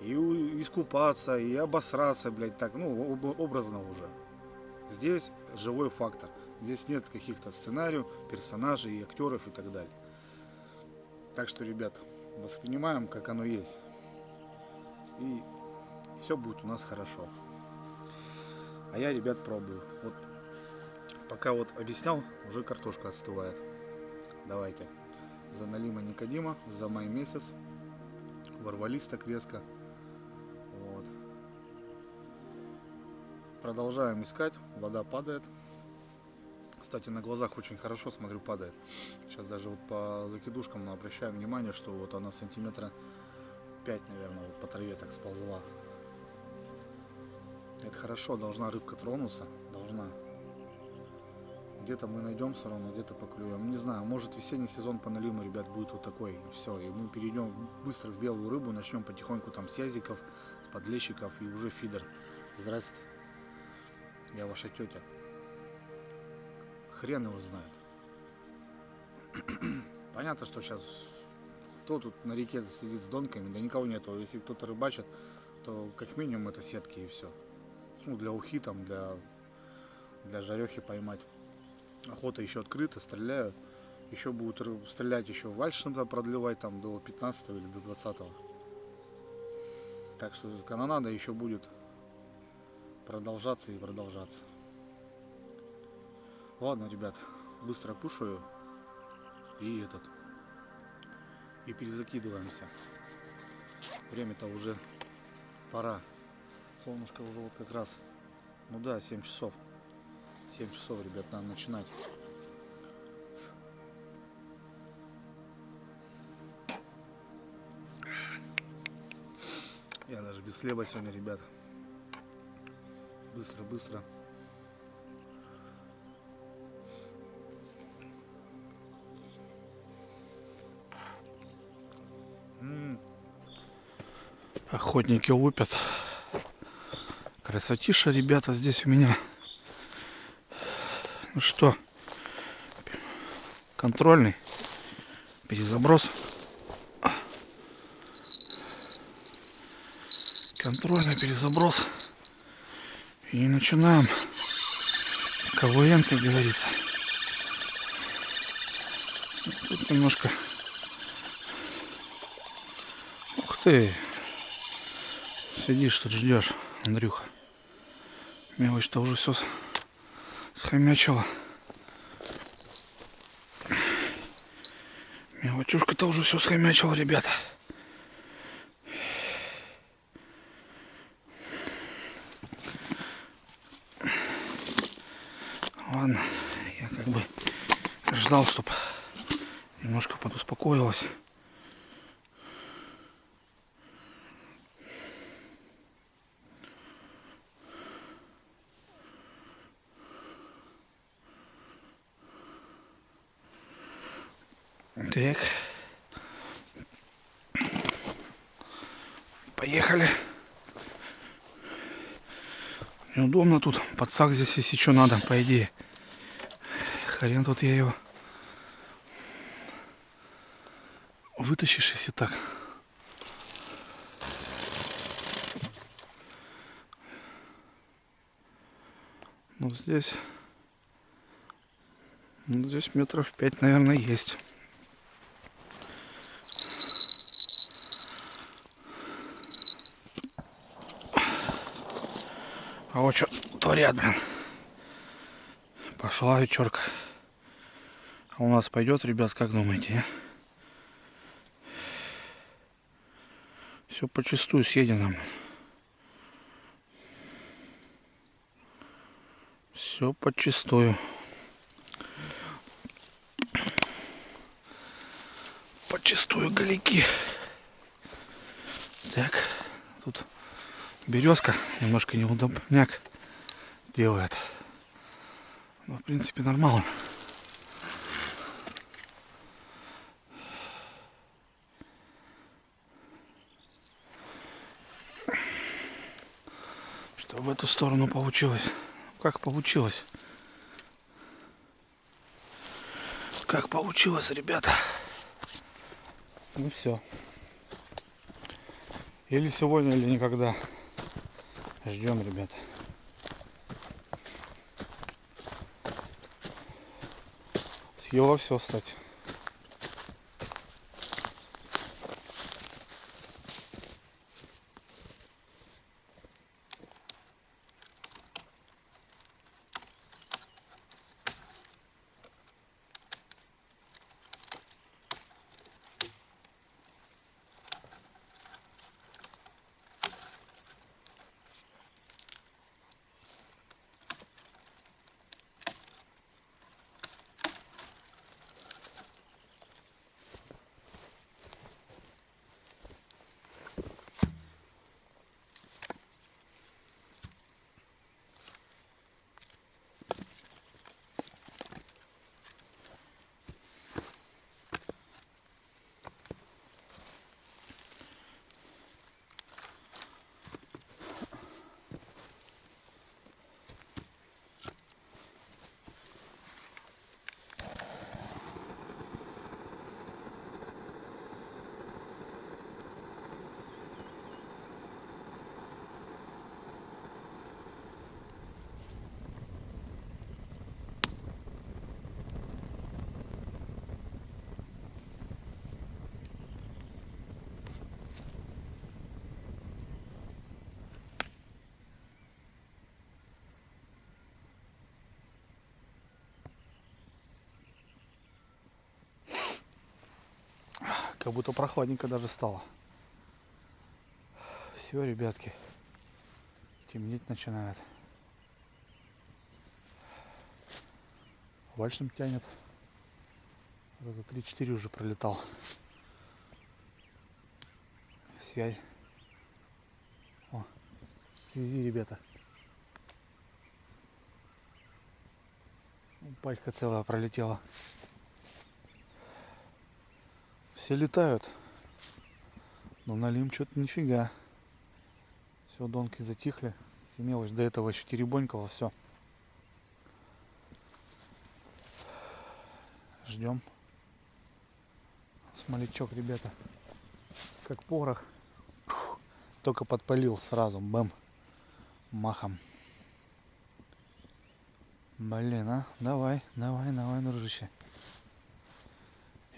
[SPEAKER 1] и искупаться, и обосраться, блядь, так, ну, образно уже. Здесь живой фактор. Здесь нет каких-то сценариев, персонажей, и актеров и так далее. Так что, ребят, воспринимаем, как оно есть. И все будет у нас хорошо. А я, ребят, пробую. Вот пока вот объяснял, уже картошка остывает. Давайте. За налима Никодима, за май месяц. Ворвались так резко. Вот. Продолжаем искать. Вода падает. Кстати, на глазах очень хорошо, смотрю, падает. Сейчас даже вот по закидушкам обращаю внимание, что вот она сантиметра 5, наверное, вот по траве так сползла. Это хорошо, должна рыбка тронуться. Должна. Где-то мы найдем все равно, где-то поклюем. Не знаю, может весенний сезон по налиму, ребят, будет вот такой. И все, и мы перейдем быстро в белую рыбу, начнем потихоньку там с язиков, с подлещиков и уже фидер. Здрасте, я ваша тетя. Хрен его знает. Понятно, что сейчас кто тут на реке сидит с донками, да никого нету. Если кто-то рыбачит, то как минимум это сетки и все. Ну, для ухи там, для жарехи поймать. Охота еще открыта, стреляю. Еще будут стрелять еще вальш надо продлевать там до 15 или до 20. Так что канонада еще будет продолжаться и продолжаться. Ладно, ребят, быстро пушаю и перезакидываемся. Время-то уже пора. Солнышко уже вот как раз, ну да, 7 часов. 7 часов, ребят, надо начинать. Я даже без хлеба сегодня, ребят. Быстро. Охотники лупят. Красотиша, ребята, здесь у меня. Ну что, контрольный перезаброс. Контрольный перезаброс. И начинаем КВН, как говорится. Тут немножко... Ух ты! Сидишь тут, ждешь, Андрюха. Мелочь-то уже все схомячила. Мелочушка-то уже все схомячила, ребята. Ладно, я как бы ждал, чтобы немножко подуспокоилась. Так. Поехали. Очень удобно тут. Подсак здесь, если что надо, по идее. Хрен тут я его вытащишь, если так. Ну здесь метров 5, наверное, есть. А вот что творят, блин. Пошла вечерка. А у нас пойдет, ребят, как думаете, а? Все почистую съедено. Все почистую. Почистую галики. Так, тут березка немножко неудобняк делает. Но в принципе нормально. Что в эту сторону получилось? Как получилось? Как получилось, ребята? Ну все. Или сегодня, или никогда. Ждем, ребята. Съела все, кстати. Как будто прохладненько даже стало. Все, ребятки. Темнеть начинает. Вальшем тянет. Раза 3-4 уже пролетал. Связь. О, связи, ребята. Пачка целая пролетела. Все летают. Но налим что-то нифига. Все, донки затихли. Семелочь до этого еще теребонькала. Все. Ждем. Смолячок, ребята. Как порох. Только подпалил сразу. Бэм. Махом. Блин, а? Давай, дружище.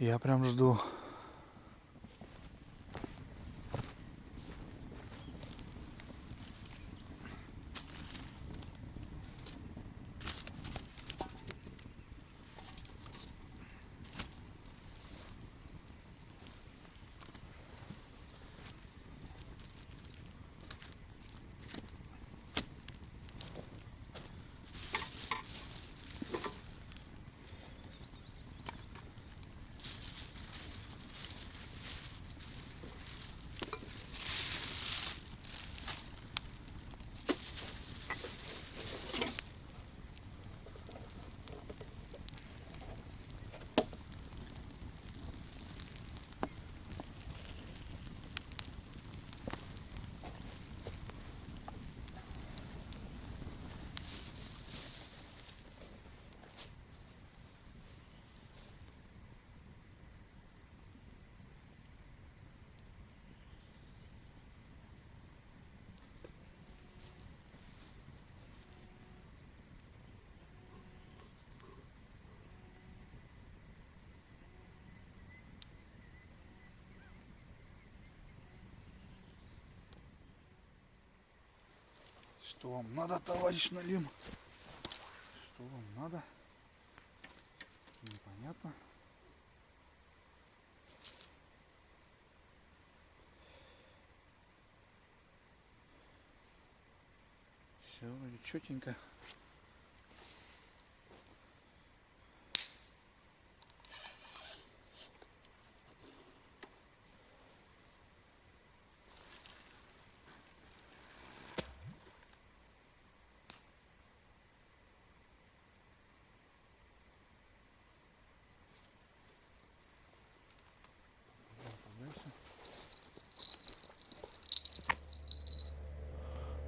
[SPEAKER 1] Я прям жду. Что вам надо, товарищ Налим? Что вам надо? Непонятно. Все вроде четенько.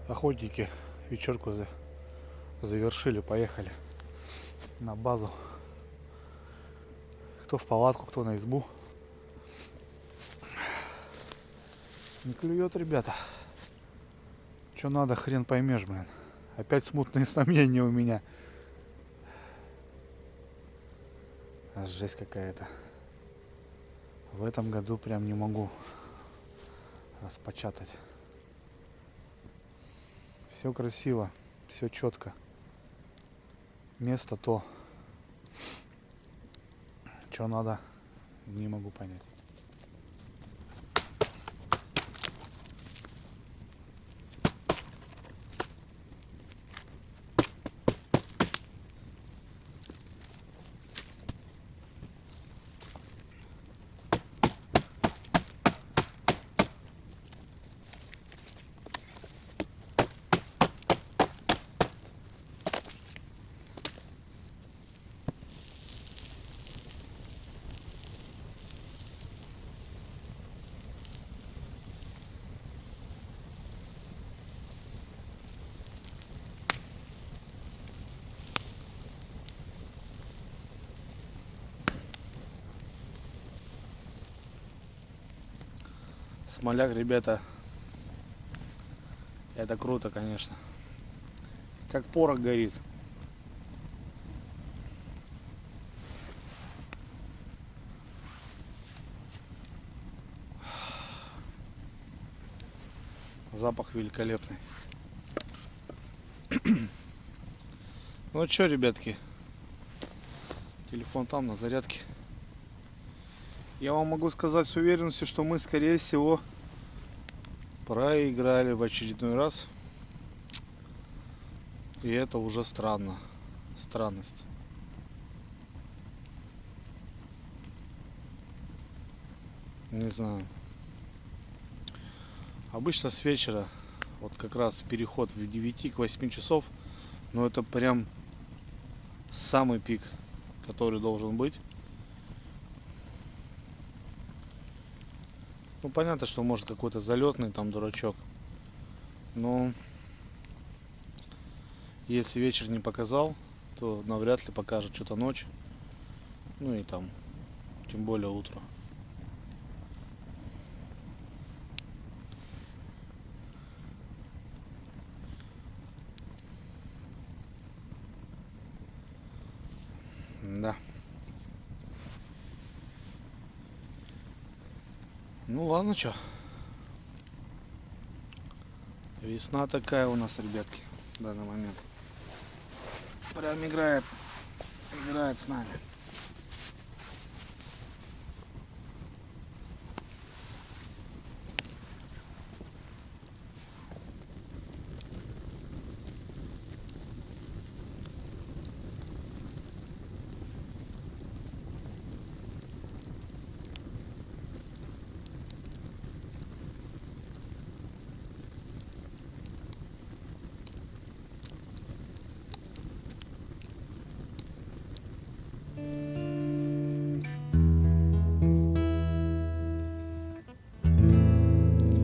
[SPEAKER 1] Охотники вечерку завершили, поехали на базу. Кто в палатку, кто на избу. Не клюет, ребята. Что надо, хрен поймешь, блин. Опять смутные сомнения у меня. Жесть какая-то. В этом году прям не могу распечатать. Все красиво, все четко. Место то. Что надо, не могу понять. Смоляк, ребята, это круто, конечно. Как порох горит. Запах великолепный. Ну что, ребятки, телефон там на зарядке. Я вам могу сказать с уверенностью, что мы, скорее всего, проиграли в очередной раз. И это уже странно. Странность. Не знаю. Обычно с вечера, вот как раз переход в 9 к 8 часов, но это прям самый пик, который должен быть. Ну, понятно, что может какой-то залетный там дурачок. Но если вечер не показал, то навряд ли покажет что-то ночь. Ну и там, тем более утро. Да. Ну ладно, что. Весна такая у нас, ребятки, в данный момент. Прям играет с нами.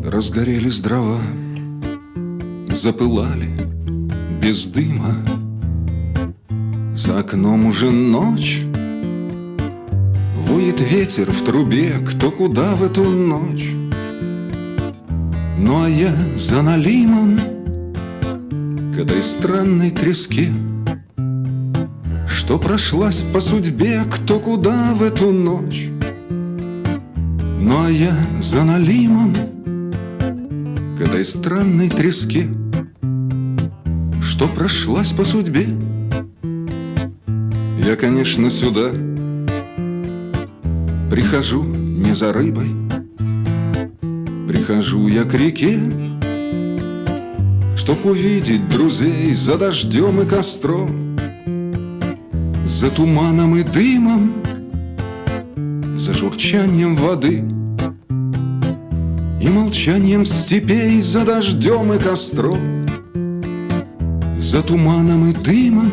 [SPEAKER 2] Разгорелись дрова, запылали без дыма. За окном уже ночь, воет ветер в трубе, кто куда в эту ночь. Ну а я за налимом к этой странной треске, что прошлась по судьбе, кто куда в эту ночь. Ну а я за налимом к этой странной треске, что прошлась по судьбе. Я, конечно, сюда прихожу не за рыбой, прихожу я к реке, чтоб увидеть друзей за дождем и костром, за туманом и дымом, за журчанием воды и молчанием степей, за дождем и костром, за туманом и дымом,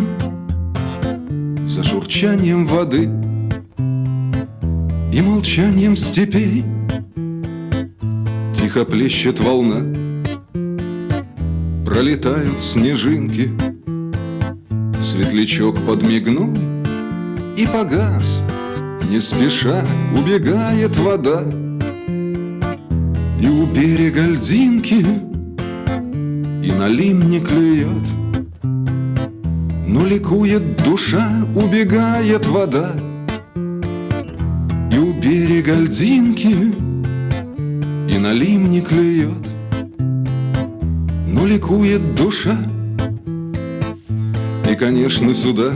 [SPEAKER 2] за журчанием воды и молчанием степей. Тихо плещет волна, пролетают снежинки, светлячок подмигнул и погас, не спеша убегает вода. И у берега льдинки, и на лим не клюет, но ликует душа, убегает вода. И у берега льдинки, и на лим не клюет, но ликует душа. И, конечно, сюда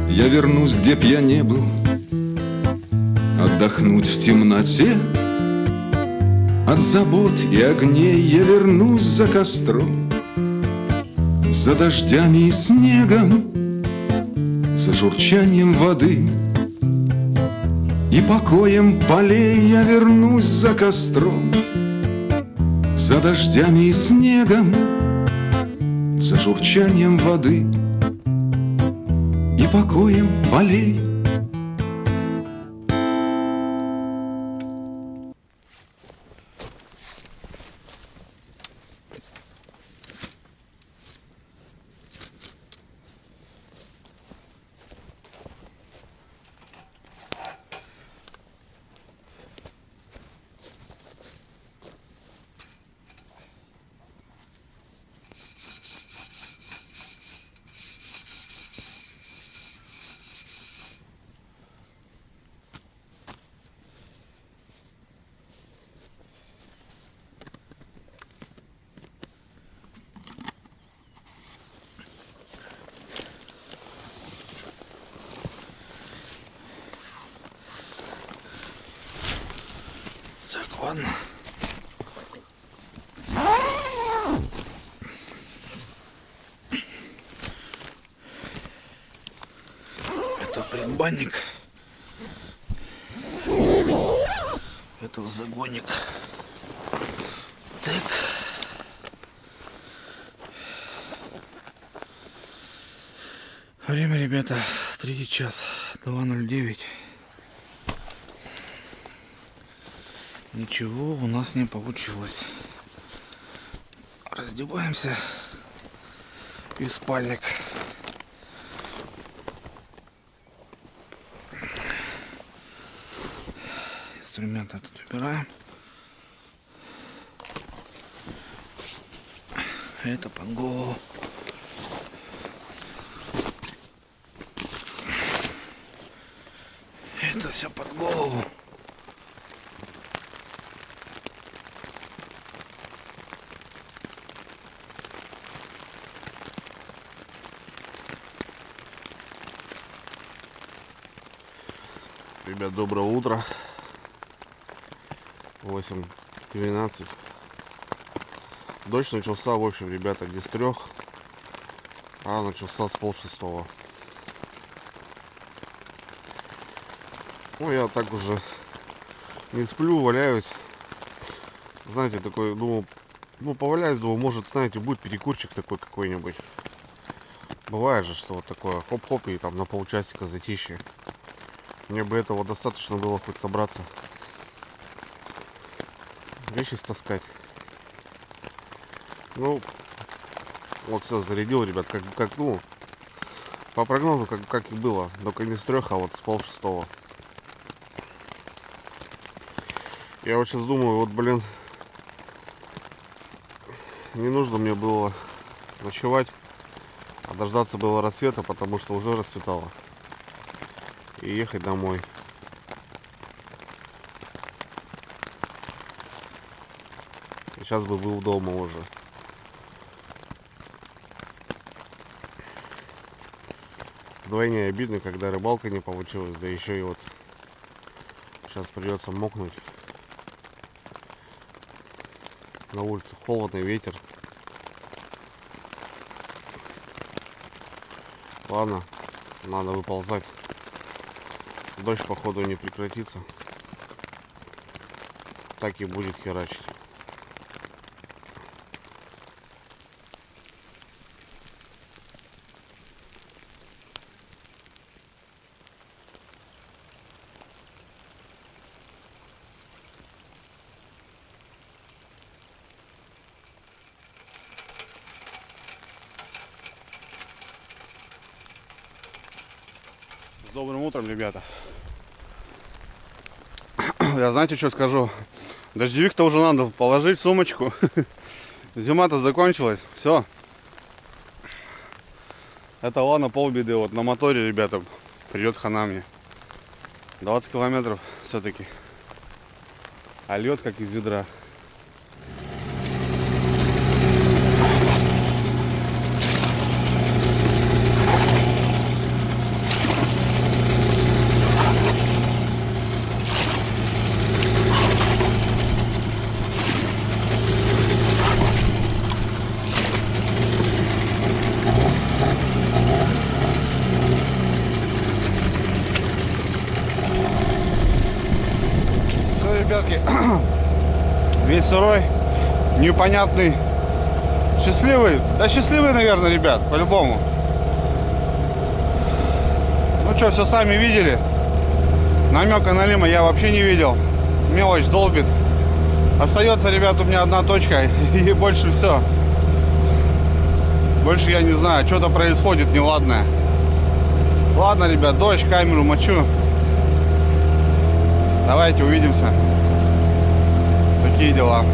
[SPEAKER 2] я вернусь, где б я не был, отдохнуть в темноте от забот и огней. Я вернусь за костром, за дождями и снегом, за журчанием воды и покоем полей. Я вернусь за костром, за дождями и снегом, за журчанием воды и покоем полей.
[SPEAKER 1] Так, ладно. Это предбанник. Это загонник. Так. Время, ребята, 3 час, 2:09. Ничего у нас не получилось. Раздеваемся и в спальник. Инструменты тут убираем. Это под голову. Это все под голову. Ребят, доброе утро. 8:12. Дождь начался, в общем, ребята, не с 3, а начался с 5:30. Ну, я так уже не сплю, валяюсь. Знаете, такой, думал, поваляюсь, думаю, может, знаете, будет перекурчик такой какой-нибудь. Бывает же, что вот такое, хоп-хоп, и там на полчасика затишье. Мне бы этого достаточно было хоть собраться, вещи стаскать. Ну, вот все зарядил, ребят, как ну, по прогнозу, как и было, только не с 3, а вот с 5:30. Я вот сейчас думаю, вот, блин, не нужно мне было ночевать, а дождаться было рассвета, потому что уже расцветало. И ехать домой. Сейчас бы был дома уже.
[SPEAKER 3] Вдвойне обидно, когда рыбалка не получилась, да еще и вот сейчас придется мокнуть. На улице холодный, ветер. Ладно, надо выползать. Дождь, походу, не прекратится. Так и будет херачить.
[SPEAKER 1] С добрым утром, ребята. Я знаете, что скажу? Дождевик-то уже надо положить в сумочку. Зима-то закончилась. Все. Это ладно, полбеды. Вот на моторе, ребята, придет хана мне. 20 километров все-таки. А лед как из ведра. Ребятки, весь сырой, непонятный, счастливый, да счастливый, наверное, ребят, по-любому. Ну что, все сами видели, намека на лима я вообще не видел, мелочь долбит. Остается, ребят, у меня одна точка и больше все. Больше я не знаю, что-то происходит неладное. Ладно, ребят, дождь, камеру мочу. Давайте увидимся. Такие дела.